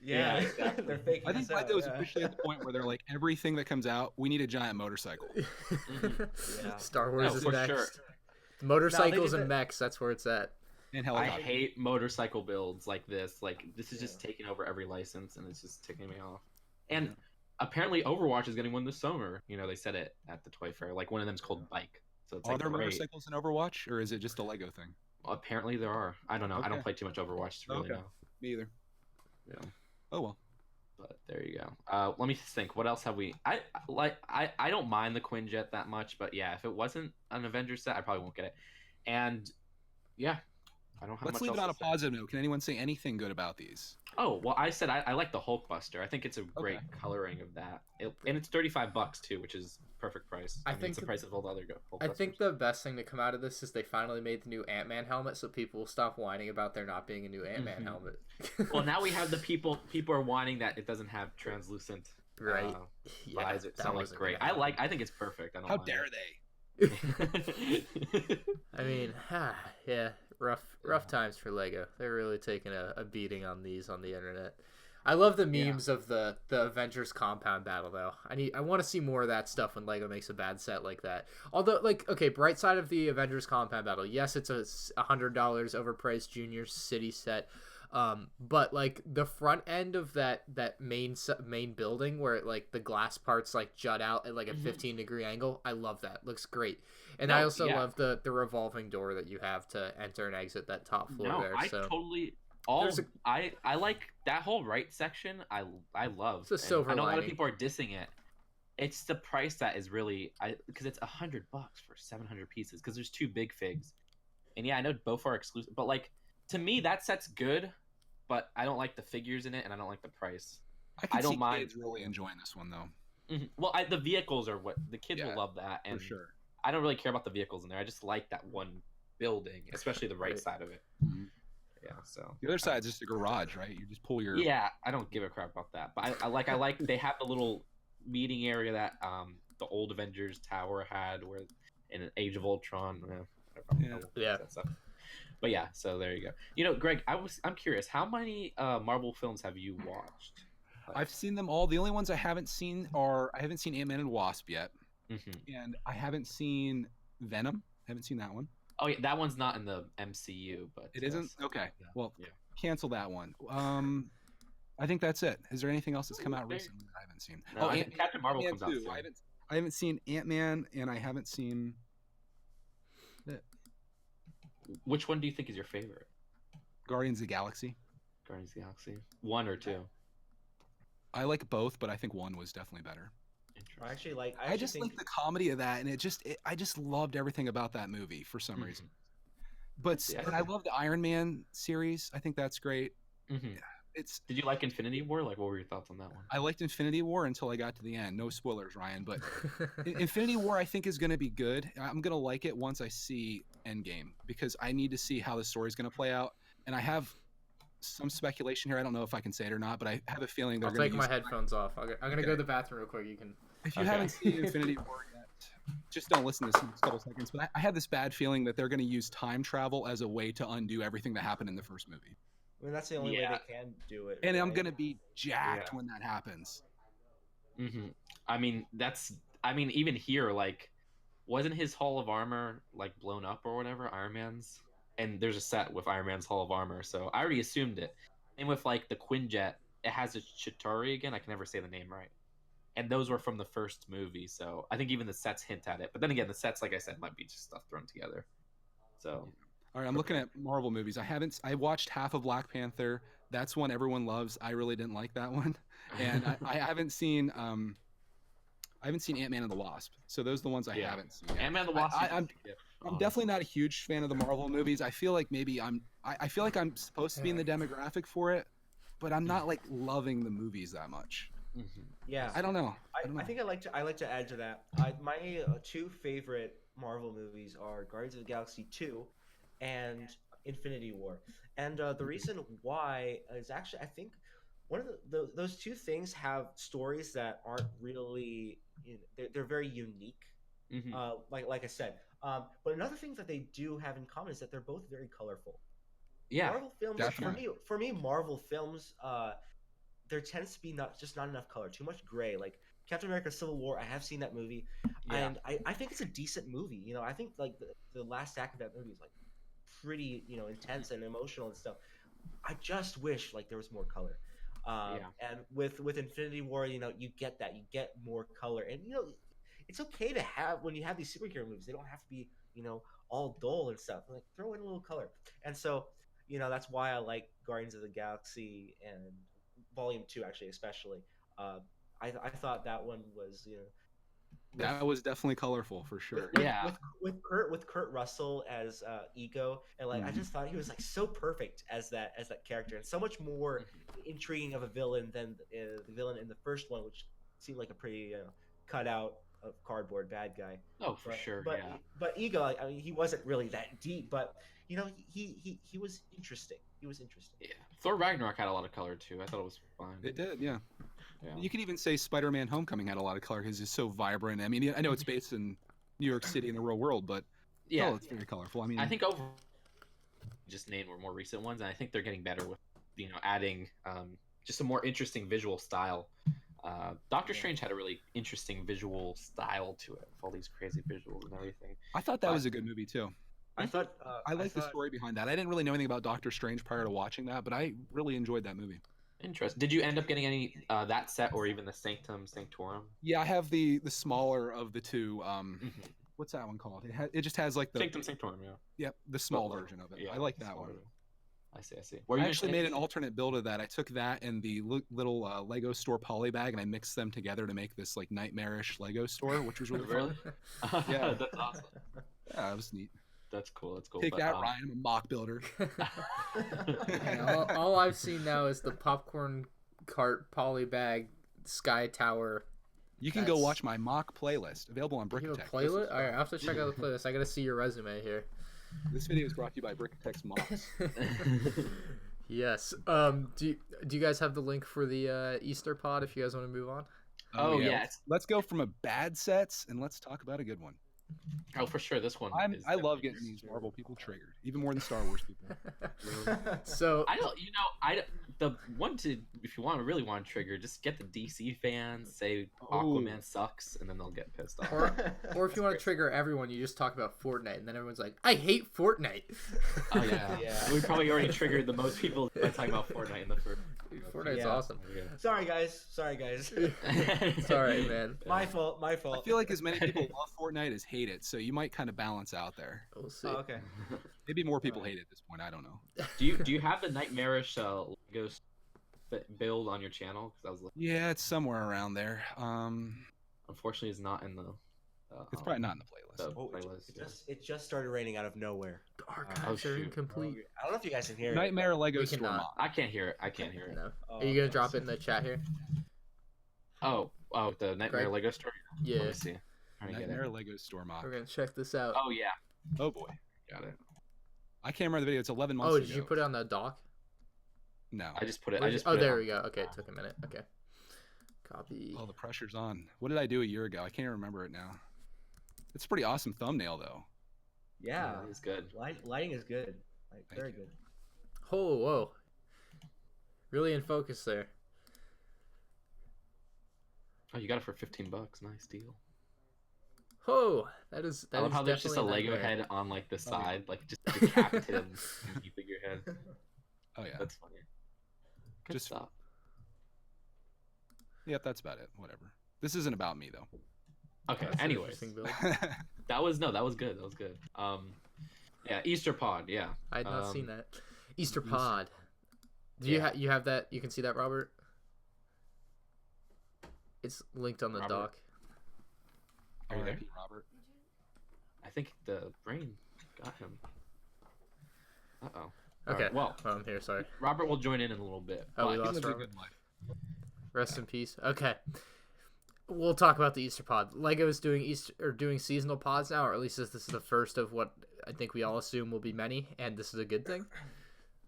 Yeah, Yeah, exactly. they're faking. I think this out, Lego is yeah. officially at the point where they're like, everything that comes out, we need a giant motorcycle. Yeah. Star Wars No, is for next. sure. Motorcycles did and that- mechs, that's where it's at. And I helicopter. hate motorcycle builds like this. Like, this is just Yeah. taking over every license, and it's just ticking me off. And apparently, Overwatch is getting one this summer. They said it at the Toy Fair. Like, one of them's called Bike. So it's Are like there great. motorcycles in Overwatch, or is it just a Lego thing? Apparently, there are. I don't know. I don't Okay. play too much Overwatch to really Okay. know. Me either. Yeah. Oh well. But there you go. Let me think. What else have we? I don't mind the Quinjet that much, but yeah, if it wasn't an Avengers set, I probably won't get it. And yeah, I don't have Let's much leave else it on to a say. positive note. Can anyone say anything good about these? Oh well, I said I like the Hulkbuster. I think it's a great coloring of that, and it's $35 too, which is perfect price. I mean, think it's the price of all the other I Hulkbusters. think the best thing to come out of this is they finally made the new Ant-Man helmet, so people will stop whining about there not being a new Ant-Man Mhm. helmet. Well, now we have the people are whining that it doesn't have translucent Right. Yeah, visor. that So I'm like, wasn't great. gonna happen. I think it's perfect. I don't How mind dare it. they? I mean, yeah, rough times for Lego. They're really taking a beating on these on the internet. I love the memes of the Avengers compound battle though. I want to see more of that stuff when Lego makes a bad set like that. Although, like, okay, bright side of the Avengers compound battle, yes, it's a $100 overpriced junior city set. But like the front end of that main building where it, like the glass parts like jut out at like a 15-degree angle, I love that. Looks great. And I also love the revolving door that you have to enter and exit that top floor there. I So totally I like that whole right section. I love. It's a silver I know a lot of lining. people are dissing it, It's the price that is really because it's $100 for 700 pieces because there's 2 big figs, and yeah, I know both are exclusive, but like to me that set's good, but I don't like the figures in it, and I don't like the price. I don't see mind kids really enjoying this one though. Well, the vehicles are what the kids will love that, and For sure. I don't really care about the vehicles in there. I just like that one building, especially the right side of it. Yeah, so the other side's just a garage, right? You just pull your. Yeah, I don't give a crap about that, but I like they have the little meeting area that the old Avengers Tower had, where in an Age of Ultron. Yeah. That stuff. But yeah, so there you go. You know, Greg, I'm curious, how many Marvel films have you watched? I've seen them all. The only ones I haven't seen are I haven't seen Ant-Man and Wasp yet, and I haven't seen Venom. I haven't seen that one. Oh yeah, that one's not in the MCU, but it isn't. Okay, yeah. Well, cancel that one. I think that's it. Is there anything else that's come out recently that I haven't seen? No, Captain Marvel comes out soon. I haven't seen Ant-Man, and I haven't seen. Which one do you think is your favorite? Guardians of the Galaxy. Guardians of the Galaxy. 1 or 2? I like both, but I think 1 was definitely better. I just like the comedy of that, and I just loved everything about that movie for some reason. But I love the Iron Man series. I think that's great. Did you like Infinity War? Like, what were your thoughts on that one? I liked Infinity War until I got to the end. No spoilers, Ryan, but Infinity War I think is going to be good. I'm going to like it once I see Endgame, because I need to see how the story's going to play out. And I have some speculation here. I don't know if I can say it or not, but I have a feeling they're going to take my headphones off. I'm going to go to the bathroom real quick. You can. If you haven't seen Infinity War yet, just don't listen to this in a couple seconds. But I had this bad feeling that they're going to use time travel as a way to undo everything that happened in the first movie. I mean, that's the only way they can do it. And I'm gonna be jacked when that happens. I mean, even here, like, wasn't his Hall of Armor like blown up or whatever? Iron Man's, and there's a set with Iron Man's Hall of Armor, so I already assumed it. And with like the Quinjet, it has a Chitauri again. I can never say the name right. And those were from the first movie, so I think even the sets hint at it. But then again, the sets, like I said, might be just stuff thrown together. So. All right, I'm looking at Marvel movies. I watched half of Black Panther. That's one everyone loves. I really didn't like that one, and I haven't seen Ant-Man and the Wasp. So those are the ones I haven't seen. Ant-Man and the Wasp. I'm definitely not a huge fan of the Marvel movies. I feel like I feel like I'm supposed to be in the demographic for it, but I'm not like loving the movies that much. Yeah, I don't know. I think I like to add to that. My 2 favorite Marvel movies are Guardians of the Galaxy 2 and Infinity War. And the reason why is actually, I think one of those 2 things have stories that aren't really, they're very unique. Like I said. But another thing that they do have in common is that they're both very colorful. Yeah, Marvel films, definitely. For me, Marvel films, there tends to be not enough color, too much gray. Like Captain America: Civil War, I have seen that movie, and I think it's a decent movie. You know, I think like the last act of that movie is like pretty, intense and emotional and stuff. I just wish like there was more color. And with Infinity War, you get that, you get more color, and it's okay to have when you have these superhero movies. They don't have to be all dull and stuff. Like throw in a little color, and so that's why I like Guardians of the Galaxy and Volume 2 actually, especially. I thought that one was that was definitely colorful for sure. With Kurt Russell as Ego, and like I just thought he was like so perfect as that character, and so much more intriguing of a villain than the villain in the first one, which seemed like a pretty cut out of cardboard bad guy. Oh, for sure. But Ego, I mean, he wasn't really that deep, but he was interesting. He was interesting. Yeah, Thor Ragnarok had a lot of color too. I thought it was fun. It did, yeah. You could even say Spider-Man: Homecoming had a lot of color because it's so vibrant. I mean, I know it's based in New York City in the real world, but it's very colorful. I mean, I think overall, just named were more recent ones, and I think they're getting better with adding just a more interesting visual style. Doctor Strange had a really interesting visual style to it, with all these crazy visuals and everything. I thought that was a good movie too. I liked the story behind that. I didn't really know anything about Doctor Strange prior to watching that, but I really enjoyed that movie. Interesting. Did you end up getting any that set or even the Sanctum Sanctorum? Yeah, I have the smaller of the 2. What's that one called? It just has like the Sanctum Sanctorum. Yeah. Yep, the small version of it. I like that one. I see. I actually made an alternate build of that. I took that and the little Lego store poly bag, and I mixed them together to make this like nightmarish Lego store, which was really Really? fun. Yeah, That's awesome. Yeah, it was neat. That's cool. Take that, Ryan. I'm a mock builder. Yeah, all I've seen now is the popcorn cart poly bag sky tower. You can go watch my mock playlist available on You have a Brickatech. playlist? Alright, I have to check out the playlist. I gotta see your resume here. This video is brought to you by Brickatech's mocks. Yes. Do you guys have the link for the Easter pod if you guys want to move on? Oh yeah. Let's go from a bad sets and let's talk about a good one. Oh, for sure. This one. I love getting these Marvel people triggered, even more than Star Wars people. So I don't. The one to, if you really want to trigger, just get the DC fans, say Aquaman sucks, and then they'll get pissed off. Or if you want to trigger everyone, you just talk about Fortnite, and then everyone's like, "I hate Fortnite." Oh yeah. We probably already triggered the most people by talking about Fortnite in the first. Fortnite's awesome. Sorry guys. It's alright, man. My fault. I feel like as many people love Fortnite as hate it, so you might kind of balance out there. We'll see. Oh, okay. Maybe more people hate it at this point. I don't know. Do you have the nightmarish Lego build on your channel? Because I was looking. Yeah, it's somewhere around there. Unfortunately, it's not in the. It's probably not in the playlist. It just started raining out of nowhere. The archives are incomplete. I don't know if you guys can hear it. Nightmare Lego We Store cannot. mod. I can't hear it. No. Are you gonna drop it in the chat here? Oh, the Nightmare Greg? Lego Store. Yeah. Let me see. Trying to get Nightmare it. Lego Store mod. We're gonna check this out. Oh yeah. Oh boy. Got it. I can't remember the video. It's 11 months Oh, ago. did you put it on the dock? No. I just put it. There we go. Okay, it took a minute. Okay. Copy. Oh, the pressure's on. What did I do a year ago? I can't even remember it now. It's a pretty awesome thumbnail, though. Yeah, it's good. Lighting is good. Very good. Oh, whoa. Really in focus there. Oh, you got it for $15. Nice deal. Oh, that is I love how there's just a Lego head on like the side, like just decapitated figurehead. Oh yeah, that's funny. Good just stuff. Yep, that's about it. Whatever. This isn't about me though. Okay. Anyways, that was good. That was good. Yeah, Easter pod. Yeah, I had not seen that. Easter pod. Do you have that? You can see that, Robert. It's linked on the doc. Are you there, Robert? I think the brain got him. Uh-oh. Okay. Right, well, I'm here. Sorry. Robert will join in a little bit. Oh, we lost Robert. Rest in peace. Okay. We'll talk about the Easter pod. Lego's doing seasonal pods now, or at least this is the first of what I think we all assume will be many, and this is a good thing.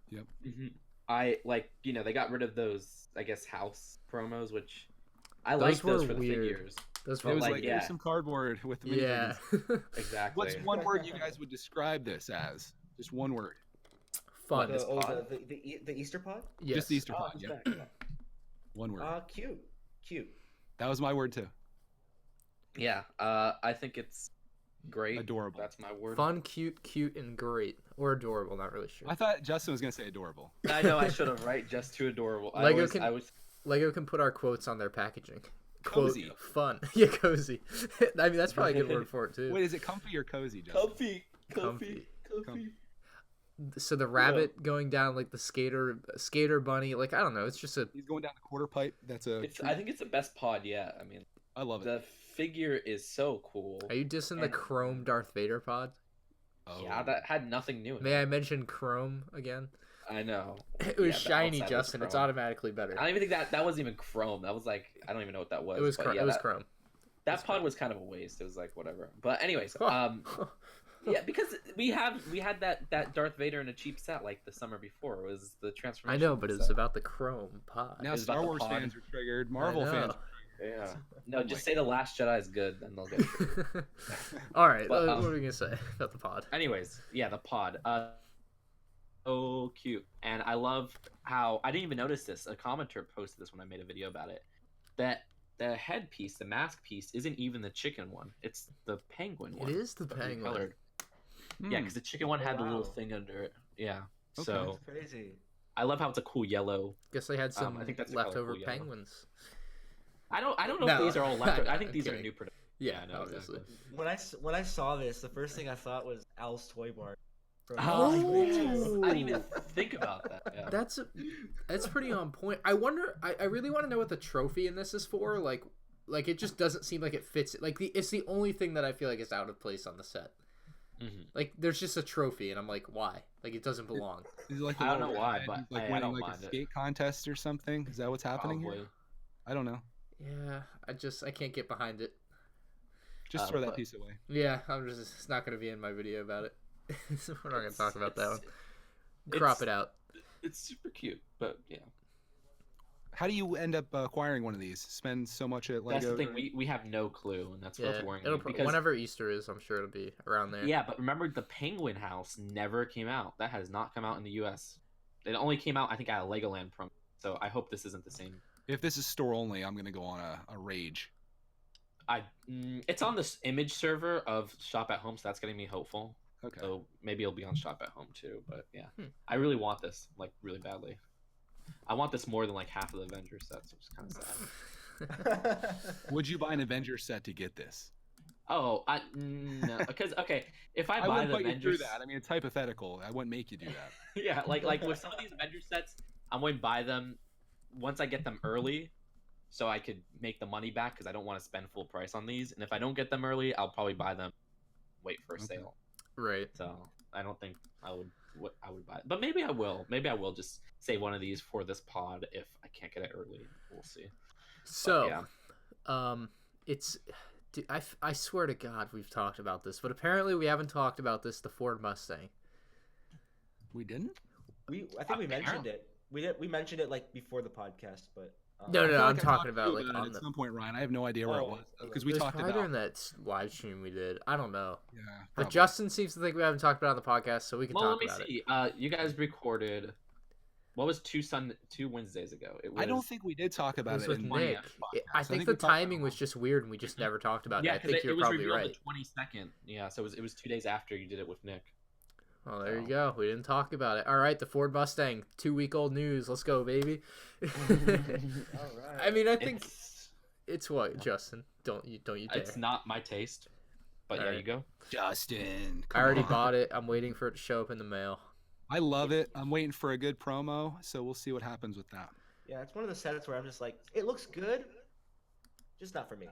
Yep. Mm-hmm. I they got rid of those, I guess, house promos, which I like those for the figures. It was like here's some cardboard with the minifigures. Yeah. Exactly. What's one word you guys would describe this as? Just one word. Fun. The Easter pod? Yes. Just the Easter pod. Yeah. One word. Cute. That was my word too. Yeah. I think it's great. Adorable. That's my word. Fun, cute, and great. Or adorable. Not really sure. I thought Justin was gonna say adorable. I know I should have, right? Just too adorable. Lego can put our quotes on their packaging. Cozy. Quote, fun. Yeah, cozy. I mean, that's probably a good word for it too. Wait, is it comfy or cozy, Justin? Comfy. So the rabbit going down like the skater bunny, like I don't know, it's just he's going down the quarter pipe. I think it's the best pod yet. I mean, I love it. The figure is so cool. Are you dissing the Chrome Darth Vader pod? Oh. Yeah, that had nothing new in it. May I mention Chrome again? I know. It was shiny, Justin. It's automatically better. I don't even think that wasn't even Chrome. That was like, I don't even know what that was. It was Chrome. It was Chrome. That pod was kind of a waste. It was like whatever. But anyways, yeah, because we had that Darth Vader in a cheap set like the summer before. It was the transformation. I know, but it's about the Chrome pod. Now Star Wars fans are triggered. Marvel fans are triggered. Yeah. No, just say The Last Jedi is good, then they'll get triggered. All right, what are we gonna say about the pod? Anyways, yeah, the pod. So cute, and I love how I didn't even notice this. A commenter posted this when I made a video about it. That the headpiece, the mask piece, isn't even the chicken one. It's the penguin one. It is the penguin. Colored. Yeah, because the chicken one had the little thing under it. Yeah. Okay. So that's crazy. I love how it's a cool yellow. Guess they had some I think that's leftover cool penguins. I don't know if these are all leftover. I think these are new production. Yeah, no, obviously. When I saw this, the first thing I thought was Al's Toy Bar. Oh, I didn't even think about that. Yeah. That's pretty on point. I wonder. I really want to know what the trophy in this is for. Like it just doesn't seem like it fits. Like it's the only thing that I feel like is out of place on the set. Mm-hmm. Like there's just a trophy, and I'm like, why? Like it doesn't belong. Is it like I don't know why, but like I winning don't like mind a it. skate contest or something? Is that what's happening Probably. here? I don't know. Yeah, I can't get behind it. Just throw that piece away. Yeah, it's not gonna be in my video about it. We're not gonna talk about that one. Crop it out. It's super cute, but yeah. How do you end up acquiring one of these? Spend so much at Lego. That's the thing. We have no clue, and that's what's worrying me. Because whenever Easter is, I'm sure it'll be around there. Yeah, but remember, the Penguin House never came out. That has not come out in the U.S. It only came out, I think, at a Legoland promo. So I hope this isn't the same. If this is store only, I'm gonna go on a rage. It's on this image server of Shop at Home, so that's getting me hopeful. Okay. So maybe it'll be on Shop at Home too. But yeah, I really want this, like, really badly. I want this more than like half of the Avengers sets, which is kind of sad. Would you buy an Avengers set to get this? Oh, no, because okay, if I buy the Avengers, you through that. I mean, it's hypothetical. I wouldn't make you do that. Yeah, like with some of these Avengers sets, I'm going to buy them once I get them early, so I could make the money back because I don't want to spend full price on these. And if I don't get them early, I'll probably buy them, wait for a sale. Right. So I don't think I would buy it, but maybe I will. Maybe I will just save one of these for this pod if I can't get it early. We'll see. So, yeah. It's. Dude, I swear to God we've talked about this, but apparently we haven't talked about this. The Ford Mustang. We didn't. I think we mentioned it. We mentioned it like before the podcast, but. No, I'm talking about like at some point, Ryan. I have no idea where it was because we talked about during that live stream we did. I don't know. Yeah, but Justin seems to think we haven't talked about it on the podcast, so we can talk about it. Let me see. You guys recorded. What was two Wednesdays ago? I don't think we did talk about it with in Nick. I think the timing was just weird, and we just never talked about it. I think you're probably right. It was revealed the 22nd. Yeah, so it was 2 days after you did it with Nick. Oh, there you go. We didn't talk about it. All right, the Ford Mustang, 2-week-old news. Let's go, baby. All right. I mean, I think it's what, Justin? Don't you dare. It's not my taste, but all right. You go, Justin. I already bought it. I'm waiting for it to show up in the mail. I love it. I'm waiting for a good promo, so we'll see what happens with that. Yeah, it's one of the sets where I'm just like, it looks good, just not for me.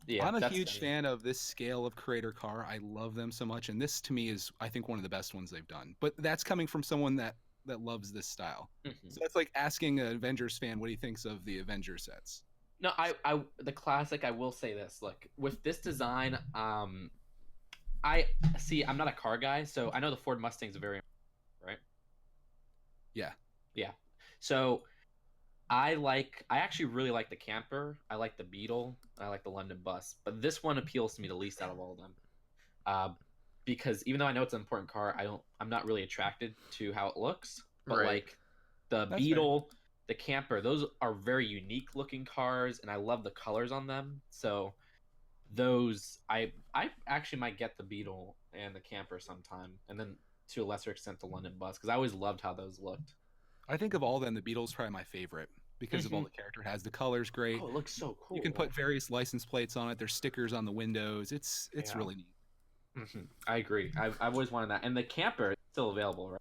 Yeah, I'm a huge fan of this scale of creator car. I love them so much, and this to me is, I think, one of the best ones they've done. But that's coming from someone that loves this style. Mm-hmm. So that's like asking an Avengers fan what he thinks of the Avengers sets. No, the classic. I will say this: look, with this design, I'm not a car guy, so I know the Ford Mustang's very right. Yeah. So I actually really like the camper. I like the Beetle. I like the London bus. But this one appeals to me the least out of all of them. Because even though I know it's an important car, I'm not really attracted to how it looks. But like the Beetle, the camper, those are very unique looking cars, and I love the colors on them. So those I actually might get the Beetle and the camper sometime, and then to a lesser extent the London bus, because I always loved how those looked. I think of all of them, the Beetle's probably my favorite because of all the character it has. The color's great. Oh, it looks so cool. You can put various license plates on it. There's stickers on the windows. It's really neat. Mm-hmm. I agree. I've always wanted that. And the camper is still available, right?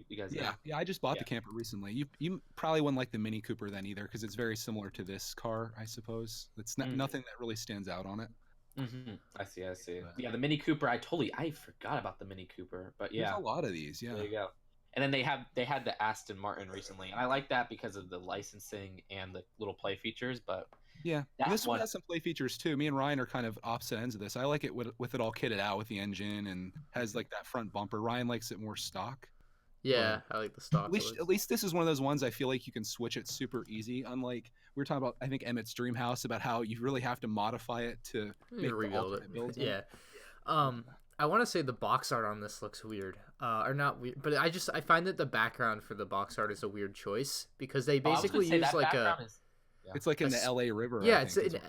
You guys? Yeah. I just bought the camper recently. You probably wouldn't like the Mini Cooper then either, because it's very similar to this car, I suppose. It's nothing that really stands out on it. Mm-hmm. I see. Yeah, the Mini Cooper. I forgot about the Mini Cooper, but yeah, there's a lot of these. Yeah, there you go. And then they had the Aston Martin recently, and I like that because of the licensing and the little play features. But yeah, this one has some play features too. Me and Ryan are kind of opposite ends of this. I like it with it all kitted out with the engine and has like that front bumper. Ryan likes it more stock. Yeah, I like the stock. At least this is one of those ones I feel like you can switch it super easy. Unlike we were talking about, I think Emmett's Dreamhouse, about how you really have to modify it to rebuild it. Yeah. I want to say the box art on this looks weird, or not weird, but I find that the background for the box art is a weird choice because they basically use like it's like in the LA River. Yeah,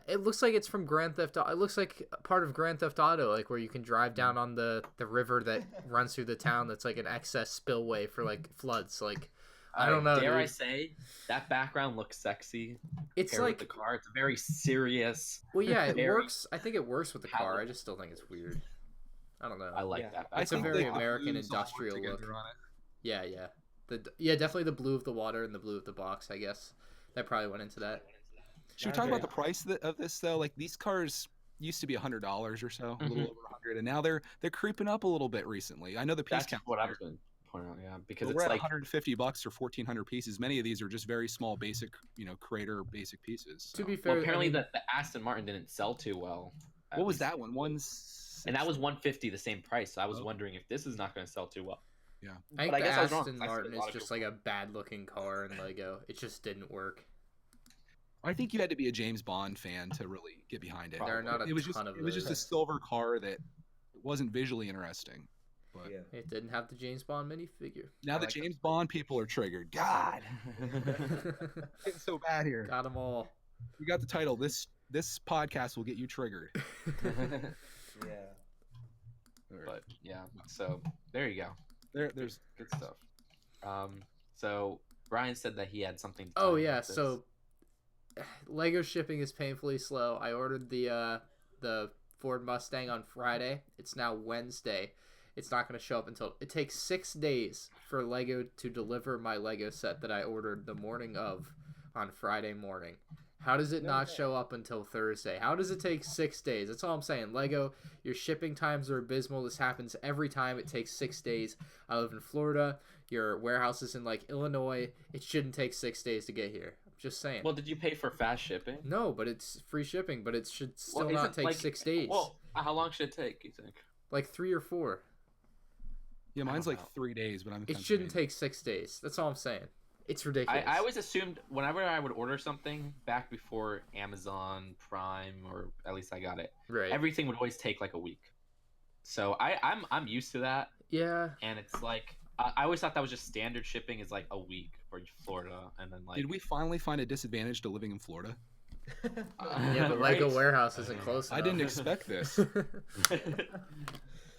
it looks like it's from Grand Theft Auto. It looks like part of Grand Theft Auto, like where you can drive down on the river that runs through the town. That's like an excess spillway for like floods. Like I don't know. Dare I say that background looks sexy? It's like with the car. It's very serious. Well, yeah, it works. I think it works with the car. I just still think it's weird. I don't know. I like Yeah. that. It's a think, very like, the American blues all work industrial look. together on it. Yeah, yeah. Definitely the blue of the water and the blue of the box, I guess. That probably went into that. Should we Not talk very- about the price of this though? Like these cars used to be $100 or so, a little Mhm. over 100, and now they're creeping up a little bit recently. I know the piece That's count. what I was going to point out. Yeah, because But it's we're at like $150 or 1,400 pieces. Many of these are just very small, basic, creator basic pieces. So. To be well, fair, apparently I mean, the Aston Martin didn't sell too well. at What was least. that one? And that was 150, the same price. So I was Oh. wondering if this is not going to sell too well. I think But I the guess I was wrong, Aston 'cause I see a Martin is lot of just people- like a bad looking car in Lego. It just didn't work. I think you had to be a James Bond fan to really get behind it. There are not a it was ton just of it was just a those. silver car that wasn't visually interesting. But Yeah. It didn't have the James Bond minifigure. now I the like James Bond people are triggered. God, getting so bad here. Got them all. We got the title. This podcast will get you triggered. Yeah. But yeah, so there you go. There's Good stuff. So Brian said that he had something to Oh tell you yeah, about this. so Lego shipping is painfully slow. I ordered the Ford Mustang on Friday. It's now Wednesday. It's not going to show up until it takes 6 days for Lego to deliver my Lego set that I ordered the morning of on Friday morning. How does it not show up until Thursday? How does it take 6 days? That's all I'm saying. Lego, your shipping times are abysmal. This happens every time. It takes 6 days. I live in Florida. Your warehouse is in like Illinois. It shouldn't take 6 days to get here. I'm just saying. Well, did you pay for fast shipping? No, but it's free shipping. But it should still Well, not isn't, take like, 6 days. Well, how long should it take, you think? Like 3 or 4. yeah, mine's don't like know. 3 days, but I'm. in It shouldn't Pennsylvania. take 6 days. That's all I'm saying. It's ridiculous. I always assumed whenever I would order something back before Amazon Prime, or at least I got it, right. everything would always take like a week. So I'm used to that, Yeah. and it's like I always thought that was just standard shipping is like a week for Florida, and then like Did we finally find a disadvantage to living in Florida? Yeah, the right? Lego warehouse isn't close enough. I didn't expect this.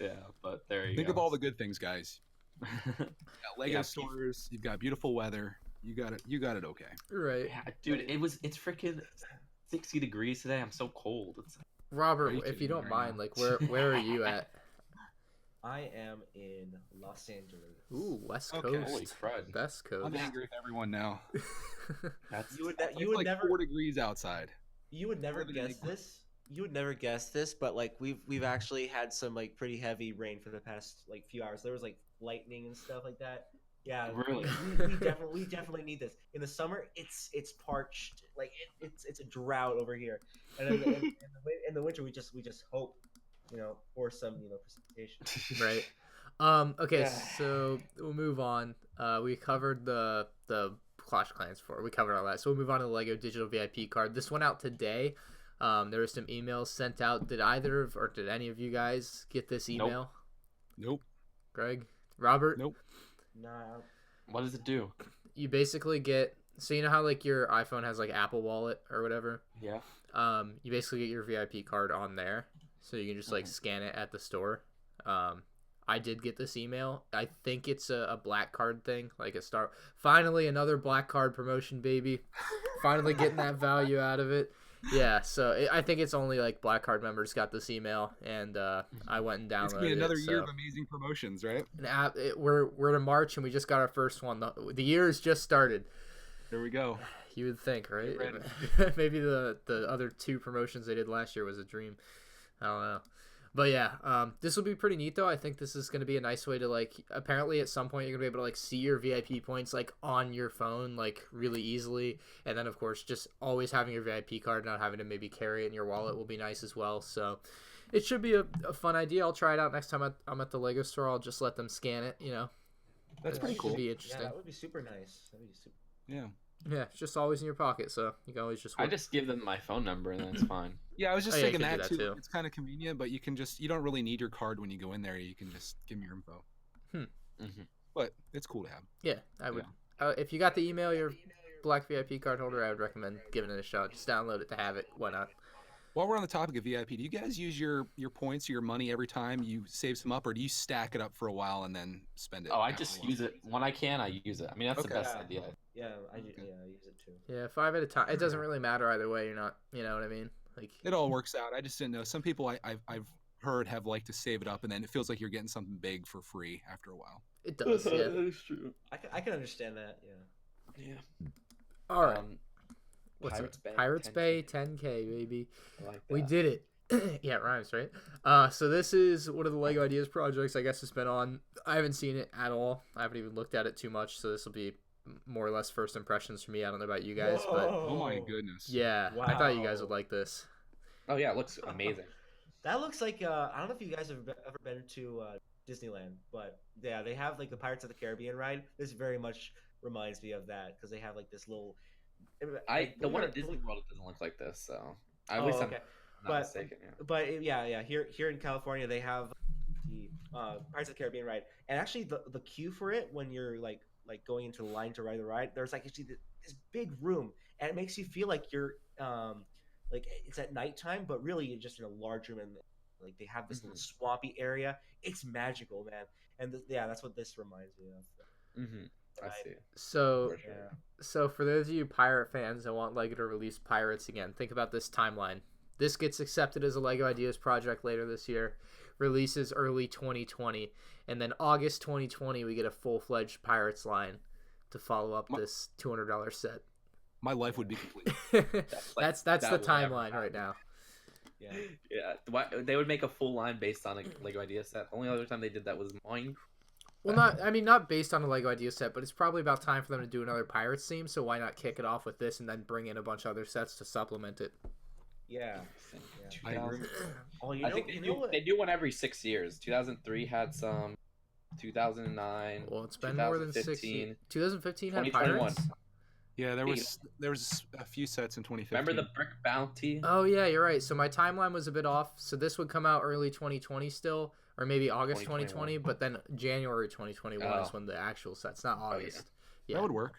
Yeah, but there you Think go. of all the good things, guys. You got Lego Yeah. stores. You've got beautiful weather. You got it. You got it. Okay. Right. Yeah, dude, it's freaking 60 degrees today. I'm so cold. It's Robert, Are you if you kidding don't me right mind, now? like where are you at? I am in Los Angeles. Ooh, West Okay. Coast. holy crud. Best I'm coast. angry with everyone now. That's You would It's you would like never 4 degrees outside. you would never Further guess than- this. You would never guess this, but like we've actually had some like pretty heavy rain for the past like few hours. There was like lightning and stuff like that. Yeah, Really? we definitely need this. In the summer, it's parched. Like it's a drought over here, and in the winter we just hope, for some precipitation. Right. Okay, Yeah. so we'll move on. We covered the Clash of Clans for. We covered all that. So we'll move on to the Lego Digital VIP card. This went out today. There were some emails sent out. Did any of you guys get this email? Nope. Greg? Robert? Nope. Nah, What does it do? You basically get, so you know how like your iPhone has like Apple Wallet or whatever? Yeah. You basically get your VIP card on there, so you can just like scan it at the store. I did get this email. I think it's a black card thing, like a star. Finally, another black card promotion, baby. Finally getting that value out of it. Yeah, so I think it's only like black card members got this email, and I went and downloaded It's gonna be another it. year So. of amazing promotions, right? We're to March, and we just got our first one. The year has just started. Here we go. You would think, right? Ready. Maybe the other 2 promotions they did last year was a dream. I don't know. But yeah, this will be pretty neat though. I think this is going to be a nice way to like, apparently at some point you're going to be able to like see your VIP points like on your phone like really easily. And then of course just always having your VIP card, not having to maybe carry it in your wallet will be nice as well. So it should be a fun idea. I'll try it out next time I'm at the Lego store. I'll just let them scan it, That's It pretty should cool. be interesting. Yeah, that would be super nice. That'd be super. Yeah. Yeah, it's just always in your pocket, so you can always just I work. just give them my phone number and then it's fine. Yeah, I was just Oh, yeah, you thinking can do that, that too. too. It's kind of convenient, but you don't really need your card when you go in there. You can just give them your info. Mm-hmm. But it's cool to have. Yeah, I would. If you got the email, your black VIP card holder, I would recommend giving it a shot. Just download it to have it. Why not? While we're on the topic of VIP, do you guys use your points or your money every time you save some up, or do you stack it up for a while and then spend it? Oh, I after just a while? use it when I can. I use it. I mean, that's the Okay. best Yeah. idea. Yeah, I use it too. Yeah, 5 at a time. It doesn't really matter either way. You're not, you know what I mean? Like, It all works out. I just didn't know. Some people I've heard have liked to save it up, and then it feels like you're getting something big for free after a while. It does, yeah. That is true. I can understand that. Yeah. Yeah. All right. What's Pirates Bay 10K, baby. I like that. We did it. Yeah, it rhymes, right? So this is one of the Lego Ideas projects I guess it's been on. I haven't seen it at all. I haven't even looked at it too much, so this will be more or less first impressions for me. I don't know about you guys, but Oh my goodness. yeah, I thought you guys would like this. Oh yeah, it looks amazing. That looks like I don't know if you guys have ever been to Disneyland, but yeah, they have like the Pirates of the Caribbean ride. This very much reminds me of that because they have like this little. The one at Disney World doesn't look like this, so at least I'm not mistaken. Yeah. But yeah. Here in California, they have the Pirates of the Caribbean ride, and actually the queue for it when you're like going into the line to ride the ride, there's like actually this big room, and it makes you feel like you're like it's at nighttime, but really you're just in a large room, and like they have this little swampy area. It's magical, man, and that's what this reminds me of. I see. So, For sure. so for those of you pirate fans that want Lego to release Pirates again, think about this timeline. This gets accepted as a Lego Ideas project later this year, releases early 2020, and then August 2020 we get a full-fledged Pirates line to follow up this $200 set. My life would be complete. That's the timeline right now. Yeah. They would make a full line based on a Lego Idea set. Only other time they did that was mine. Well, not based on a Lego Idea set, but it's probably about time for them to do another Pirates theme, so why not kick it off with this and then bring in a bunch of other sets to supplement it? Yeah. I think they do one every 6 years. 2003 had some. 2009. Well, it's been more than 6 years. 2015 had Pirates? Yeah, there was a few sets in 2015. Remember the Brick Bounty? Oh, yeah, you're right. So my timeline was a bit off. So this would come out early 2020 still, or maybe August 2020, but then January 2021 is when the actual set's, not August. Yeah. That would work.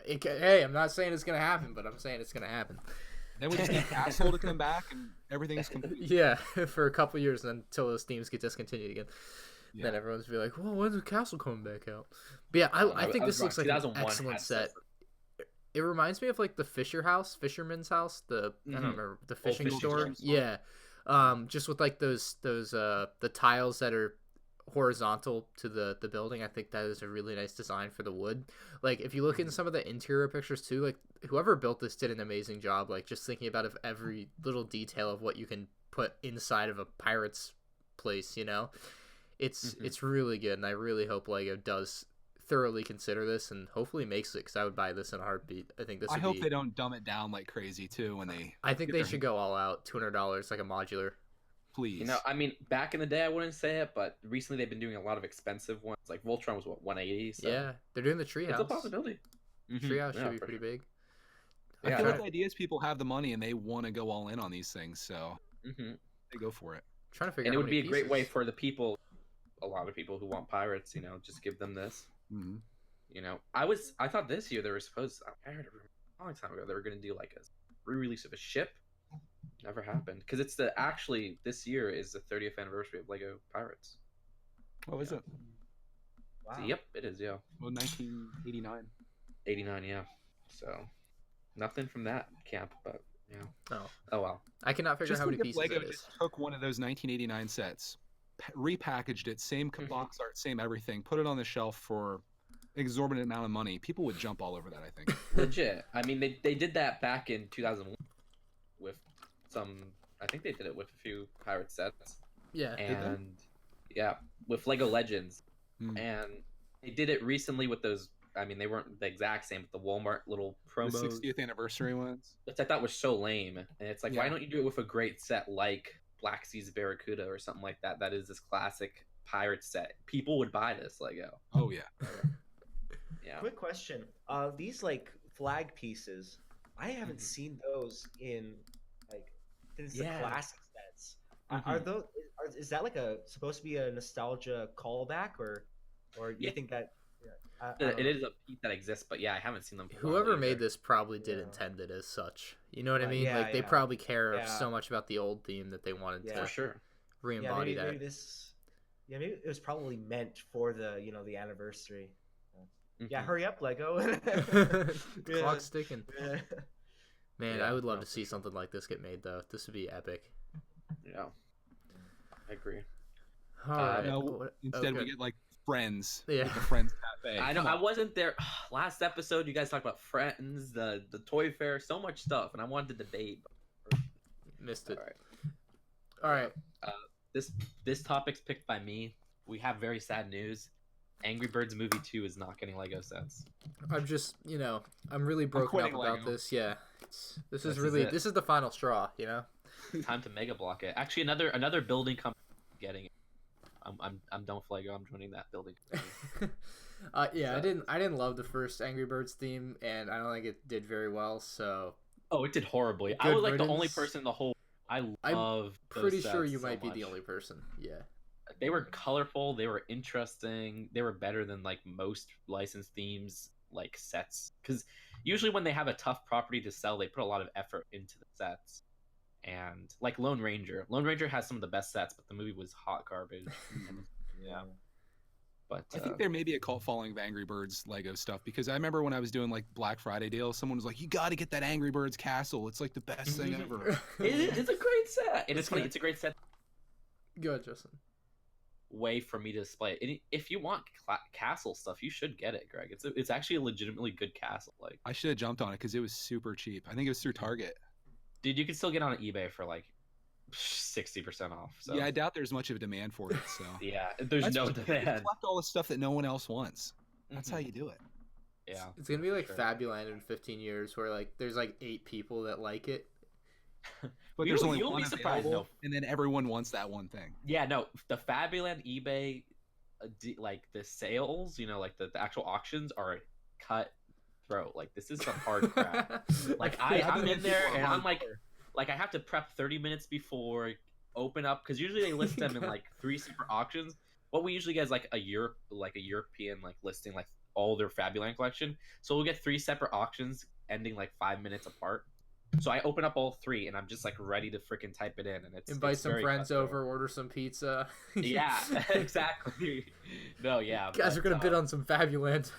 Hey, I'm not saying it's going to happen, but I'm saying it's going to happen. Then we just need Castle to come back, and everything's complete. Yeah, for a couple years until those themes get discontinued again. Yeah. Then everyone's be like, well, when's the Castle coming back out? But yeah, I think this looks like an excellent set. It reminds me of like the Fisherman's House, I don't remember, the fishing store. Yeah. Just with like those the tiles that are horizontal to the building. I think that is a really nice design for the wood. Like if you look into some of the interior pictures too, like whoever built this did an amazing job. Like just thinking about every little detail of what you can put inside of a pirate's place, you know? It's really good, and I really hope Lego does thoroughly consider this and hopefully makes it, because I would buy this in a heartbeat. I think this. I hope they don't dumb it down like crazy too when they. I think they should go all out, $200 like a modular. Please. You know, I mean, back in the day I wouldn't say it, but recently they've been doing a lot of expensive ones. Like Voltron was what, 180. So yeah, they're doing the treehouse. It's a possibility. Treehouse should be pretty big. I feel like Ideas people have the money and they want to go all in on these things, so they go for it. I'm trying to figure and out. And it would be a great way for the people. A lot of people who want pirates, you know, just give them this. You know, I thought this year they were supposed. I heard a long time ago they were going to do like a re-release of a ship. Never happened because it's this year is the 30th anniversary of Lego Pirates. Oh, is it? Wow. So, yep, it is. Yeah. Well, 1989. 89, yeah. So, nothing from that camp, but yeah. Oh well. I cannot figure out how many pieces Lego it is. Just took one of those 1989 sets. Repackaged it, same box art, same everything, put it on the shelf for exorbitant amount of money. People would jump all over that, I think. Legit. I mean, they did that back in 2001 with I think they did it with a few pirate sets. Yeah. And yeah, with Lego Legends. And they did it recently with those. I mean, they weren't the exact same, but the Walmart little promos. The 60th anniversary ones. Which I thought was so lame. And it's like, why don't you do it with a great set like Black Sea's Barracuda or something like that? That is this classic pirate set. People would buy this Lego. Oh yeah. Yeah. Quick question: these like flag pieces, I haven't seen those in like since the classic sets. Are those? Is that like supposed to be a nostalgia callback, or do you think that? It is a piece that exists, but yeah, I haven't seen them. Whoever made this probably did intend it as such. You know what I mean? They probably care so much about the old theme that they wanted to for sure re-embody that. Maybe it was probably meant for the the anniversary. Yeah, hurry up, Lego. Clock's ticking. Man, I would love to see something like this get made though. This would be epic. Yeah, I agree. All right. No, instead we get like Friends. Yeah. With the Friends Cafe. I know. I wasn't there last episode. You guys talked about Friends, the toy fair, so much stuff, and I wanted to debate. Missed it. All right. This topic's picked by me. We have very sad news. Angry Birds Movie 2 is not getting Lego sets. I'm just, I'm really broken up about Lego. this. Yeah, this is is the final straw. Time to mega block it. Actually, another building company getting it. I'm done with Lego. I'm joining that building. Yeah, I didn't love the first Angry Birds theme, and I don't think it did very well. So. Oh, it did horribly. Good I was like riddance. the only person in the whole. I'm pretty sure you might be the only person. Yeah. They were colorful. They were interesting. They were better than like most licensed themes like sets. Because usually when they have a tough property to sell, they put a lot of effort into the sets. And like Lone Ranger has some of the best sets, but the movie was hot garbage. Yeah. But I think there may be a cult following of Angry Birds Lego stuff, because I remember when I was doing like Black Friday deals, someone was like, "You got to get that Angry Birds castle. It's like the best thing ever." It's a great set. And it's funny. It's a great set. Go ahead, Justin. Way for me to display it. And if you want castle stuff, you should get it, Greg. It's actually a legitimately good castle. Like I should have jumped on it because it was super cheap. I think it was through Target. Dude, you can still get on eBay for like 60% off. So yeah, I doubt there's much of a demand for it. So yeah, there's no demand. Collect all the stuff that no one else wants. That's how you do it. Yeah, it's gonna be like Fabuland in 15 years, where like there's like 8 people that like it. But there's only one available, and then everyone wants that one thing. Yeah, no, the Fabuland eBay, like the sales, like the actual auctions are cutthroat. Like this is some hard crap. Like I'm in there and I'm like I have to prep 30 minutes before open up, because usually they list them in like 3 separate auctions. What we usually get is like a European like listing like all their Fabuland collection. So we'll get 3 separate auctions ending like 5 minutes apart. So I open up all 3 and I'm just like ready to freaking type it in, and invite it's some friends over, order some pizza. Yeah, exactly. No, yeah. Guys are gonna bid on some Fabuland.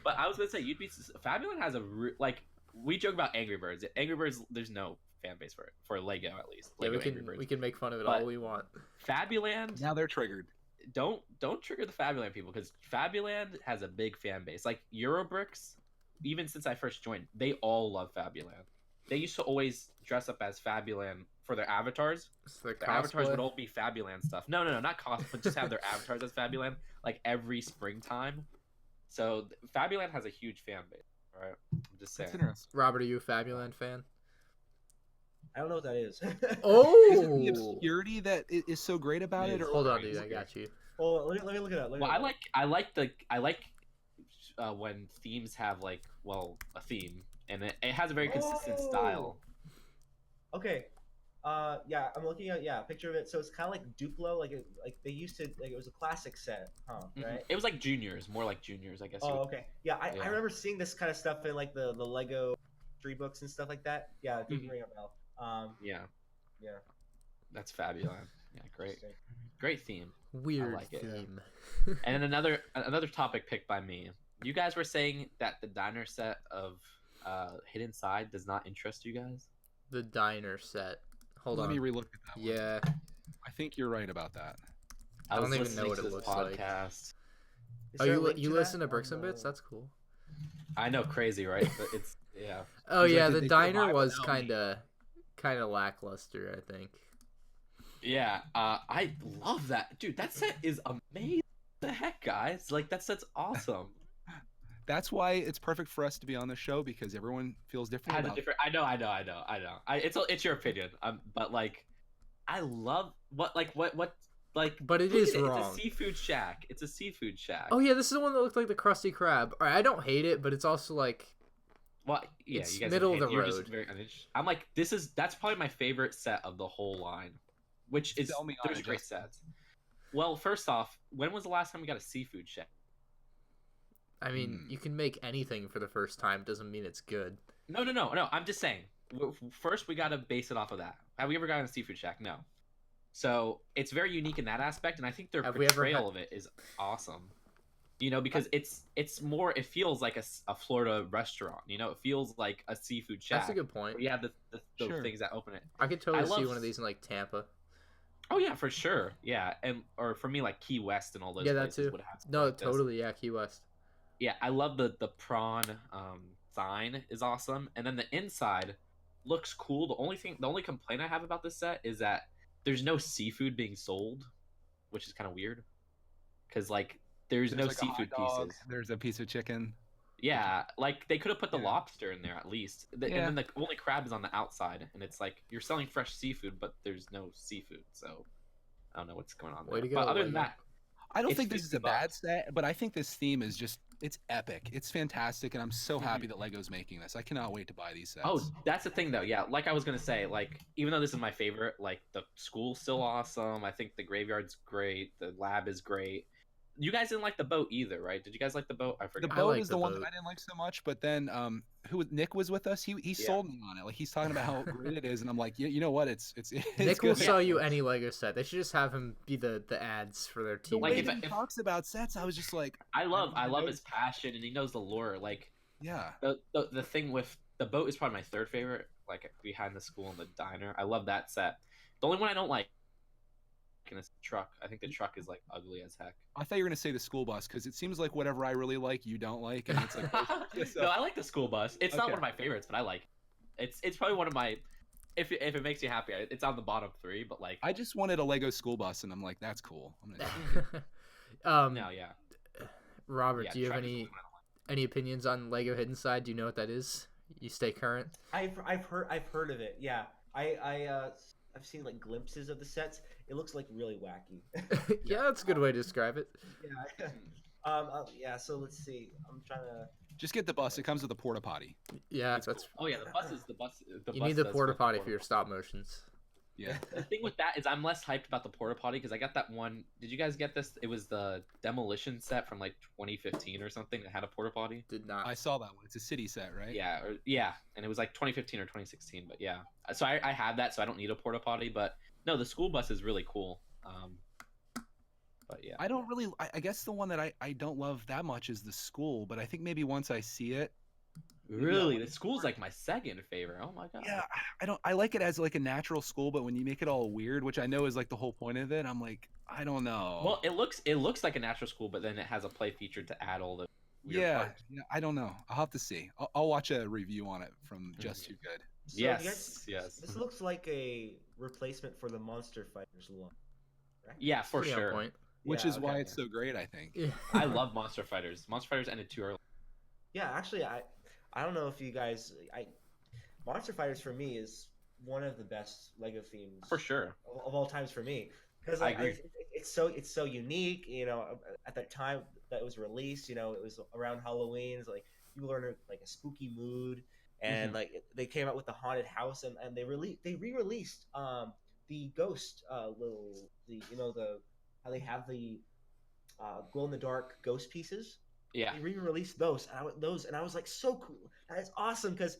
But I was gonna say Fabuland has like we joke about Angry Birds. Angry Birds, there's no fan base for it, for Lego at least. Yeah, Lego we can make fun of it all we want. Fabuland. Now they're triggered. Don't trigger the Fabuland people, because Fabuland has a big fan base. Like Eurobricks. Even since I first joined, they all love Fabuland. They used to always dress up as Fabuland for their avatars. Their avatars would all be Fabuland stuff. No, not cosplay, but just have their avatars as Fabuland, like every springtime. So Fabuland has a huge fan base. All right, I'm just saying. Robert, are you a Fabuland fan? I don't know what that is. Oh, is it the obscurity that is so great about it? Or hold on, dude, I got you. Well, let me look it up. I like when themes have like a theme, and it has a very consistent style. Okay. Yeah, I'm looking at a picture of it. So it's kind of like Duplo, like they used to, like it was a classic set, huh? Right. It was like juniors, more like juniors, I guess. Oh, okay. Yeah, I remember seeing this kind of stuff in like the Lego history books and stuff like that. Yeah, it didn't ring a bell. Yeah. That's Fabuland. Yeah, great theme. Weird I like theme. It. And then another topic picked by me. You guys were saying that the diner set of Hidden Side does not interest you guys? The diner set. Hold on. Let me relook at that one. Yeah. I think you're right about that. I don't even know what it looks like. Oh, you listen to Bricks and Bits? That's cool. I know, crazy, right? But it's yeah. Oh yeah, the diner was kind of lackluster, I think. Yeah, I love that, dude. That set is amazing. What the heck, guys? Like that set's awesome. That's why it's perfect for us to be on the show, because everyone feels different. I know. It's your opinion. But like, I love what. But it is wrong. It's a seafood shack. It's a seafood shack. Oh yeah, this is the one that looked like the Krusty Krab. All right, I don't hate it, but it's also like. Well, yeah, it's you guys middle of the road. I'm like, that's probably my favorite set of the whole line, which is there's great sets. Well, first off, when was the last time we got a seafood shack? I mean, you can make anything for the first time. Doesn't mean it's good. No. I'm just saying. First, we got to base it off of that. Have we ever gotten a seafood shack? No. So it's very unique in that aspect, and I think their portrayal of it is awesome. You know, because it's more. It feels like a Florida restaurant. You know, it feels like a seafood shack. That's a good point. Where you have those Sure. things that open it. I could totally see one of these in like Tampa. Oh yeah, for sure. Yeah, and or for me like Key West and all those Yeah, that places too. would have No, like this. totally. Yeah, Key West. Yeah, I love the prawn sign is awesome, and then the inside looks cool. The only complaint I have about this set is that there's no seafood being sold, which is kind of weird, because like there's no like seafood a hot dog, pieces. there's a piece of chicken. Yeah, like they could have put the Yeah. lobster in there at least, and then the only crab is on the outside, and it's like you're selling fresh seafood, but there's no seafood, so I don't know what's going on Way there. to go, But other than Lego. that, I don't it's think this is a $50. bad set, but I think this theme is just it's epic. It's fantastic, and I'm so happy that Lego's making this. I cannot wait to buy these sets. Oh, that's the thing though. Yeah, like I was gonna say, like even though this is my favorite, like the school's still awesome. I think the graveyard's great. The lab is great. You guys didn't like the boat either, right? Did you guys like the boat? I The forgot. boat like is the the one boat. that I didn't like so much, but then Nick was with us. He sold me on it. Like he's talking about how great it is, and I'm like, you know what? It's Nick will good. sell you any Lego set. They should just have him be the ads for their The TV. way Like, that he talks about sets, I was just like, I love know. his passion, and he knows the lore. Like yeah. the thing with the boat is probably my third favorite. Like behind the school and the diner, I love that set. The only one I don't like is the truck. I think the truck is like ugly as heck. I thought you were gonna say the school bus because it seems like whatever I really like, you don't like, and it's like No, I like the school bus. It's not Okay. one of my favorites, but I like it. It's probably one of my. If it makes you happy, it's on the bottom 3. But like, I just wanted a Lego school bus, and I'm like, that's cool. I'm gonna no, yeah. Robert, Yeah, do you have truck is the one I don't like. any opinions on Lego Hidden Side? Do you know what that is? You stay current. I've heard of it. Yeah, I've seen like glimpses of the sets. It looks like really wacky. Yeah, that's a good way to describe it. Yeah. Yeah. So let's see. I'm trying to. just get the bus. It comes with a porta potty. Yeah, It's that's. cool. Oh yeah, the bus. You bus need the does porta come potty with for your stop motions. Yeah. The thing with that is I'm less hyped about the porta potty because I got that one. Did you guys get this? It was the demolition set from like 2015 or something that had a porta potty. Did not. I saw that one. It's a city set, right? Yeah, and it was like 2015 or 2016. But yeah, so I have that, so I don't need a porta potty. But no, the school bus is really cool. But yeah, I don't really. I guess the one that I don't love that much is the school, but I think maybe once I see it. really, the school's like my second favorite. Oh my god. Yeah, I don't. I like it as like a natural school, but when you make it all weird, which I know is like the whole point of it, I'm like, I don't know. Well, it looks like a natural school, but then it has a play feature to add all the weird yeah, parts. yeah, I don't know. I'll have to see. I'll watch a review on it from Just Too Good. So Yes. This looks like a replacement for the Monster Fighters one. Right? Yeah, for Pretty on sure. point. Which Yeah, is why okay. it's so great, I think. Yeah. I love Monster Fighters. Monster Fighters ended too early. Yeah, actually, I don't know if you guys, Monster Fighters for me is one of the best Lego themes For sure. of all times for me because I agree. it's so unique. You know, at that time that it was released, you know, it was around Halloween. It's like people are in like a spooky mood, and like they came out with the haunted house, and they re-released the ghost the how they have the glow in the dark ghost pieces. Yeah. They re-released those, and I was like, so cool. That is awesome because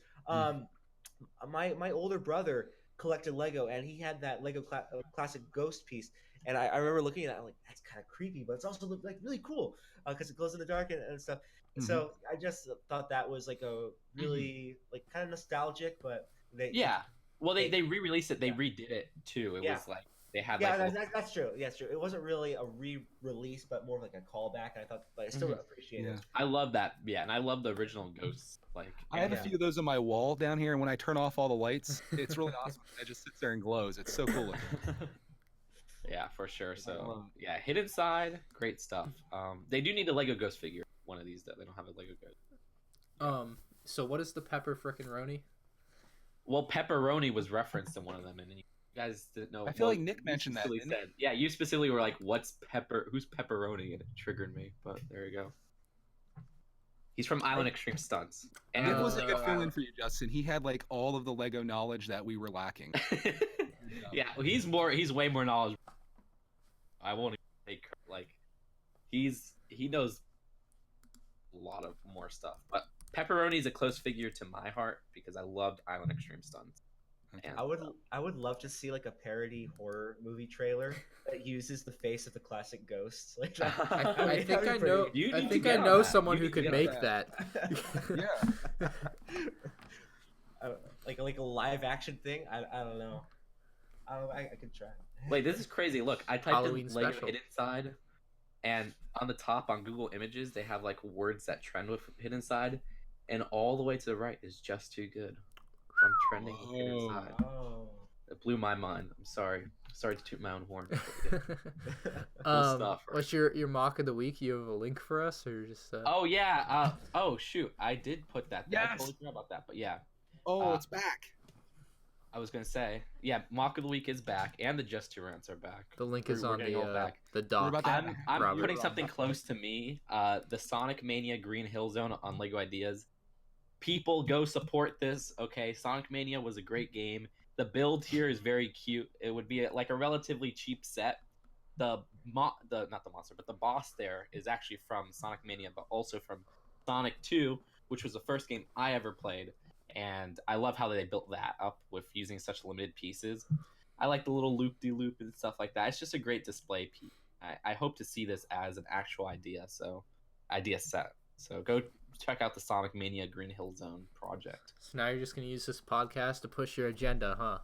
my older brother collected Lego, and he had that Lego classic ghost piece, and I remember looking at it, I'm like, that's kind of creepy, but it's also like really cool because it glows in the dark and stuff. So I just thought that was like a really like kind of nostalgic, but Well, they re-released it. They redid it too. It was like they had that's true. Yeah, it's true. It wasn't really a re-release, but more of like a callback. And I thought, but I still appreciate it. I love that. Yeah, and I love the original ghosts. Like I have a few of those on my wall down here, and when I turn off all the lights, it's really awesome. It just sits there and glows. It's so cool looking. Yeah, for sure. So yeah, Hidden Side, great stuff. They do need a Lego Ghost figure. One of these that they don't have a Lego Ghost. So what is the pepper frickin' Roni? Well, pepperoni was referenced in one of them, and you guys didn't know. I feel like Nick mentioned that. Didn't he? Yeah, you specifically were like, "What's pepper? Who's pepperoni?" And it triggered me. But there you go. He's from Island Extreme Stunts. And Nick was a good fill-in for you, Justin. He had like all of the Lego knowledge that we were lacking. Yeah, well, he's way more knowledgeable. I won't even take like he knows a lot of more stuff. But pepperoni is a close figure to my heart because I loved Island Extreme Stunts. Man. I would love to see like a parody horror movie trailer that uses the face of the classic Ghost. Like that. I think I know. You I need to think get I on know that. someone You who need to could get on make that. Yeah. Like a live action thing. I don't know. I could try. Wait, this is crazy. Look, I typed Halloween in Lego special. Hidden Side, and on the top on Google Images, they have like words that trend with Hidden Side, and all the way to the right is Just Too Good from Trending with Hidden Whoa. Side. Oh. It blew my mind. I'm sorry. Sorry to toot my own horn. But yeah. Cool stuff. Right? What's your mock of the week? You have a link for us, or just? Oh yeah. Oh shoot, I did put that there. I Yes. totally forgot about that. But yeah, Oh, it's back. I was gonna say, yeah, mock of the week is back, and the Just Two Rants are back. The link is We're on getting all back. the doc. about that. I'm Robert. putting something close to me. The Sonic Mania Green Hill Zone on Lego Ideas. People go support this. Okay, Sonic Mania was a great game. The build here is very cute. It would be like a relatively cheap set. Not the monster, but the boss there is actually from Sonic Mania, but also from Sonic 2, which was the first game I ever played. And I love how they built that up with using such limited pieces. I like the little loop-de-loop and stuff like that. It's just a great display piece. I hope to see this as an actual idea set. So go check out the Sonic Mania Green Hill Zone project. So now you're just gonna use this podcast to push your agenda, huh?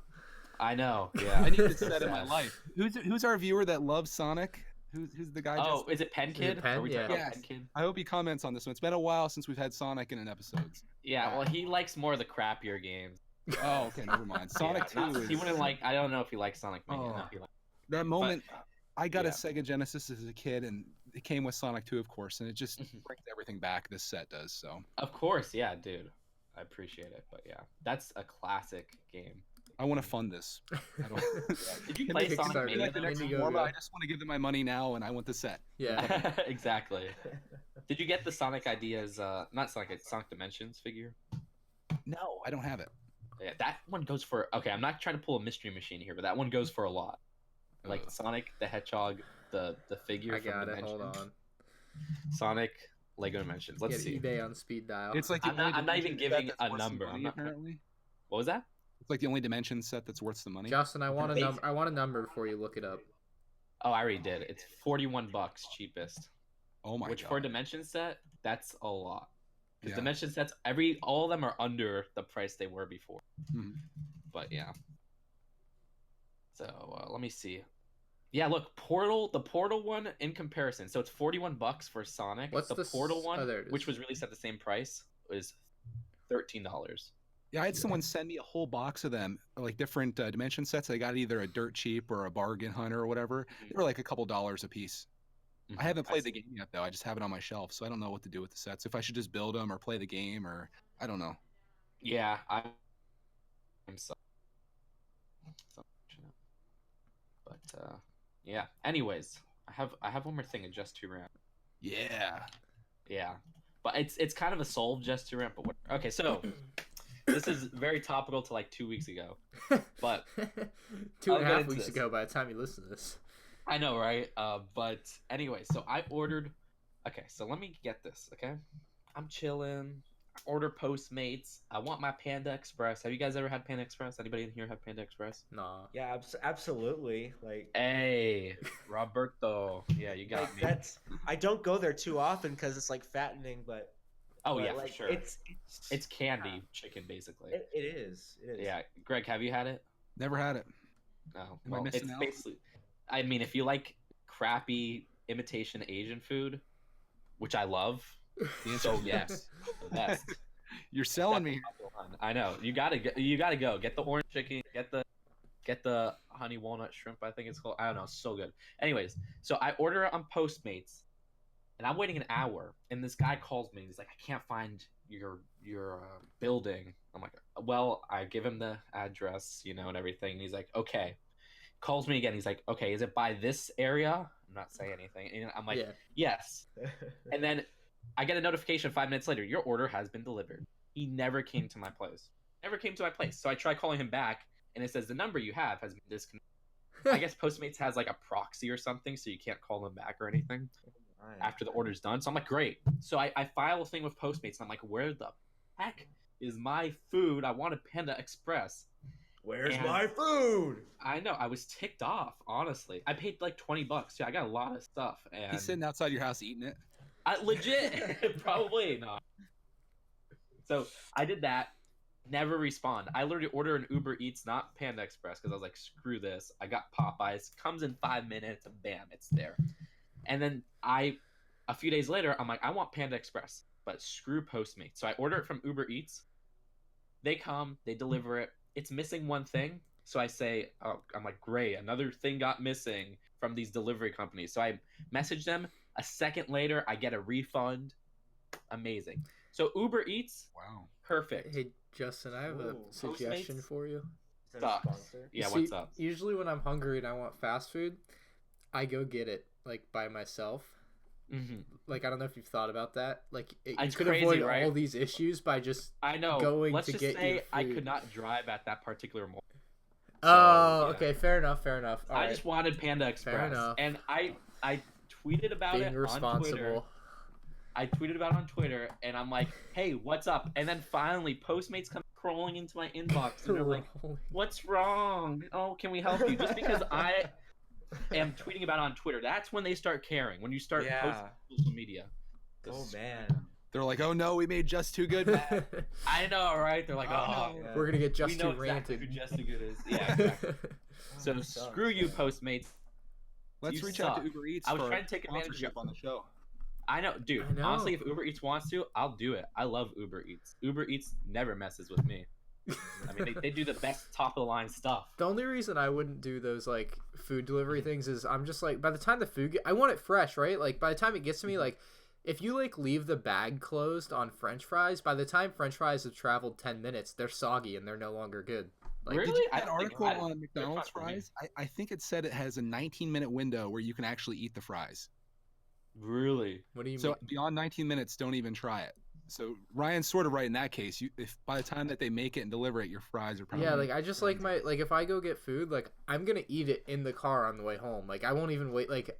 I know. Yeah. I need this set in my life. Who's our viewer that loves Sonic? Who's the guy? Oh, is it Pen Kid? Pen? Are we Yeah. talking about Yes. Pen Kid? I hope he comments on this one. It's been a while since we've had Sonic in an episode. Yeah, well, he likes more of the crappier games. Oh, okay, never mind. Sonic Yeah, 2 is... He wouldn't like. I don't know if he likes Sonic Mania. Oh. No, he likes. That moment, I got a yeah. Sega Genesis as a kid, and it came with Sonic 2, of course, and it just Mhm. brings everything back. This set does so. Of course, yeah, dude. I appreciate it, but yeah, that's a classic game. I want to fund this. I don't... Did you Can play they Sonic Kickstarter Mania? it? the though? next Indiegogo. Warma, I just want to give them my money now, and I want the set. Yeah. Exactly. Did you get the Sonic Ideas? Not Sonic, Sonic Dimensions figure. No, I don't have it. Yeah, that one goes for. Okay, I'm not trying to pull a mystery machine here, but that one goes for a lot. Like Ugh. Sonic the Hedgehog, the figure. I from got it. Dimensions. Hold on. Sonic Lego Dimensions. Let's Get see. eBay on speed dial. It's like the I'm not only even Dimension giving set that's a worth some number. I'm money, not- apparently. What was that? It's like the only Dimension set that's worth some money. Justin, I want a Basic- number. I want a number before you look it up. Oh, I already did. It's $41 cheapest. Oh my Which god. for a Dimension set, that's a lot. Because Yeah. Dimension sets, all of them are under the price they were before. Mhm. But yeah. So let me see. Yeah, look, the Portal one in comparison. So it's $41 for Sonic. What's the the Portal s- one, oh, there it is. which was released at the same price, is $13. Yeah, I had someone send me a whole box of them, like different Dimension sets. I got either a dirt cheap or a bargain hunter or whatever. They were like a couple dollars a piece. I haven't played the game yet, though. I just have it on my shelf, so I don't know what to do with the sets. If I should just build them or play the game, or I don't know. Yeah, I'm sorry. But yeah. Anyways, I have one more thing in Just Two Rant. Yeah. Yeah, but it's kind of a soul Just Two Rant. But okay, so this is very topical to like 2 weeks ago. But 2.5 I'll get into weeks this. ago by the time you listen to this. I know, right? But anyway, so I ordered. Okay, so let me get this. Okay, I'm chilling. Order Postmates. I want my Panda Express. Have you guys ever had Panda Express? Anybody in here have Panda Express? Nah. Yeah, absolutely. Like, Hey, Roberto. Yeah, you got like me. that's. I don't go there too often because it's like fattening, but. Oh but, yeah, like, for sure. It's candy chicken basically. It is. It is. Yeah, Greg, have you had it? Never had it. No. Am I Well, missing it's out? basically. I mean, if you like crappy imitation Asian food, which I love, The so answer is yes, the best. You're selling me. I know. You gotta go. Get the orange chicken. Get the honey walnut shrimp. I think it's called. I don't know. It's so good. Anyways, so I order it on Postmates, and I'm waiting an hour, and this guy calls me. He's like, I can't find your building. I'm like, well, I give him the address, and everything. And he's like, okay. Calls me again. He's like, okay, is it by this area? I'm not saying anything. And I'm like, Yeah. yes. And then I get a notification 5 minutes later. Your order has been delivered. He never came to my place. So I try calling him back, and it says the number you have has been disconnected. I guess Postmates has like a proxy or something, so you can't call them back or anything after the order's done. So I'm like, great. So I file a thing with Postmates, and I'm like, where the heck is my food? I want a Panda Express. Where's And my food? I know. I was ticked off, honestly. I paid like $20. Yeah, I got a lot of stuff. And He's sitting outside your house eating it. I legit probably not. So I did that. Never respond. I literally order an Uber Eats, not Panda Express, because I was like, screw this. I got Popeyes. Comes in 5 minutes, and bam, it's there. And then a few days later, I'm like, I want Panda Express, but screw Postmates. So I order it from Uber Eats. They come, they deliver it. It's missing one thing. So I say, I'm like, great, another thing got missing from these delivery companies. So I message them. A second later, I get a refund. Amazing. So Uber Eats, Wow. perfect. Hey, Justin, I have a suggestion Postmates? for you. Is that a sponsor? Yeah, See, what's up? Usually when I'm hungry and I want fast food, I go get it like by myself. Mm-hmm. Like, I don't know if you've thought about that. Like, you It's could crazy, avoid right? all these issues by just I know. going Let's to just get say your I food. could not drive at that particular moment. Oh, yeah. okay, fair enough. All I right. just wanted Panda Express, enough. and I tweeted about Being it on Twitter. responsible. I tweeted about it on Twitter, and I'm like, "Hey, what's up?" And then finally, Postmates come crawling into my inbox, and they're like, "What's wrong? Oh, can we help you?" Just because I am tweeting about it on Twitter, that's when they start caring. When you start posting on social media. Oh man. They're like, oh no, we made Just Too Good mad. I know, right? They're like, "Oh, Yeah. We're gonna get we just know too exactly ranted. who Just Too Good is." Yeah, exactly. So that sucks. screw you, Postmates. Let's You reach out suck. to Uber Eats I was for trying to take advantage of sponsorship on the show. I know, dude. I know. Honestly, if Uber Eats wants to, I'll do it. I love Uber Eats. Uber Eats never messes with me. I mean, they do the best top of the line stuff. The only reason I wouldn't do those like food delivery things is I'm just like, by the time the food I want it fresh, right? Like by the time it gets to me, like if you like leave the bag closed on French fries, by the time French fries have traveled 10 minutes, they're soggy and they're no longer good. Like, Really? Did you I read that don't think- article I- on McDonald's they're fine for me. fries? I think it said it has a 19-minute window where you can actually eat the fries. Really? What do you So mean? beyond 19 minutes, don't even try it. So Ryan's sort of right in that case. If by the time that they make it and deliver it, your fries are probably Yeah, like I just like like if I go get food, like I'm gonna eat it in the car on the way home. Like I won't even wait. Like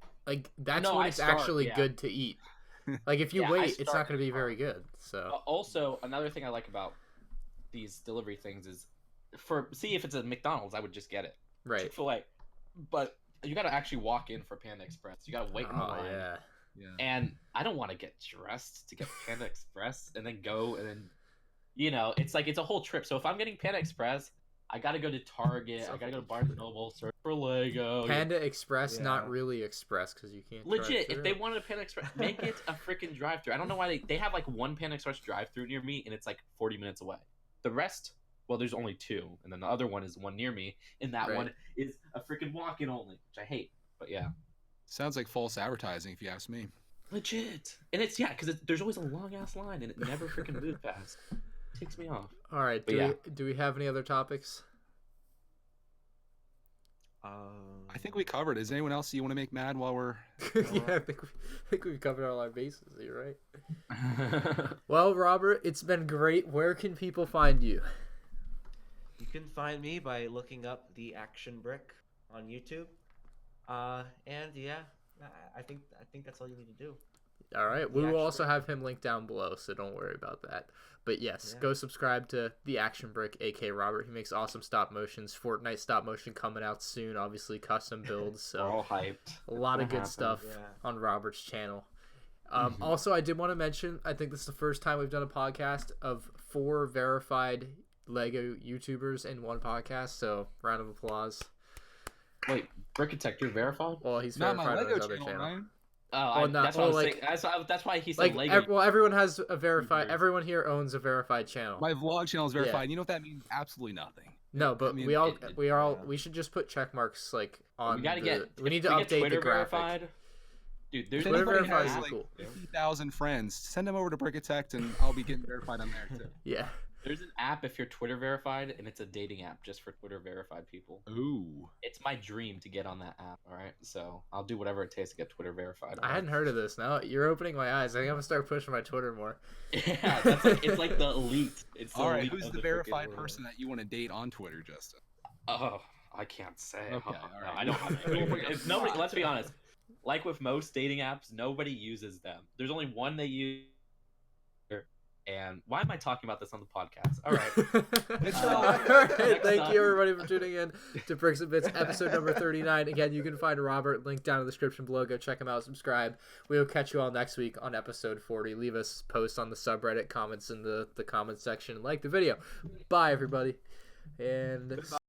that's No, when I it's start, actually yeah. good to eat. Like if you Yeah, I wait, it's start not gonna in be the car. very good. So Also, another thing I like about these delivery things is, see if it's a McDonald's, I would just get it. right. Chick-fil-A, but you got to actually walk in for Panda Express. You got to wait in the Oh line. yeah. yeah. And I don't want to get dressed to get Panda Express and then go and then, it's like it's a whole trip. So if I'm getting Panda Express, I got to go to Target. I got to go to Barnes and Noble, search for Lego. Panda Express, Yeah. not really Express because you can't. Legit, drive if they through. wanted a Panda Express, make it a freaking drive-through. I don't know why they have like one Panda Express drive-through near me, and it's like 40 minutes away. The rest, well, there's only two, and then the other one is one near me, and that Right. one is a freaking walk-in only, which I hate. But yeah, Sounds like false advertising, if you ask me. legit, and it's because there's always a long-ass line, and it never freaking moves fast. It ticks me off. All right. But yeah. Do we have any other topics? I think we covered. Is anyone else you want to make mad while we're? Yeah, I think we've covered all our bases. You're right. Well, Robert, it's been great. Where can people find you? You can find me by looking up the Action Brick on YouTube. And yeah, I think that's all you need to do. All right. The We will Action also Brick. have him linked down below, so don't worry about that. But yes, Yeah. go subscribe to the Action Brick, aka Robert. He makes awesome stop motions. Fortnite stop motion coming out soon. Obviously, custom builds. We're So all hyped. a lot of It's good gonna stuff Yeah. on Robert's channel. Also, I did want to mention, I think this is the first time we've done a podcast of 4 verified Lego YouTubers in one podcast. So round of applause. Wait, Brickitect, you're verified? Well, he's Not my verified on Lego his other channel, channel. Ryan. Oh, no, that's what I was like- saying. That's why he said Like, Lego. everyone has a verified. YouTubers. Everyone here owns a verified channel. My vlog channel is verified. You know what that means? Absolutely nothing. No, but I mean, we should just put check marks like on. we gotta we need to if we get update Twitter the graphic. verified. Dude, there's If Twitter anybody verified has is like cool. 50,000 friends, send them over to Brickitect, and I'll be getting verified on there too. Yeah. There's an app if you're Twitter verified, and it's a dating app just for Twitter verified people. Ooh. It's my dream to get on that app. All right, so I'll do whatever it takes to get Twitter verified. I hadn't heard of this. Now you're opening my eyes. I think I'm gonna start pushing my Twitter more. Yeah, that's like it's like the elite. It's the All right, elite who's of the freaking verified world. person that you want to date on Twitter, Justin? Oh, I can't say. Okay, No, all right. I don't have any. If nobody. Let's be honest. Like with most dating apps, nobody uses them. There's only one they use. And why am I talking about this on the podcast? All right. All right. Thank you, everybody, for tuning in to Bricks and Bits, episode number 39. Again, you can find Robert, link down in the description below. Go check him out, subscribe. We will catch you all next week on episode 40. Leave us posts on the subreddit, comments in the comment section, like the video. Bye, everybody. And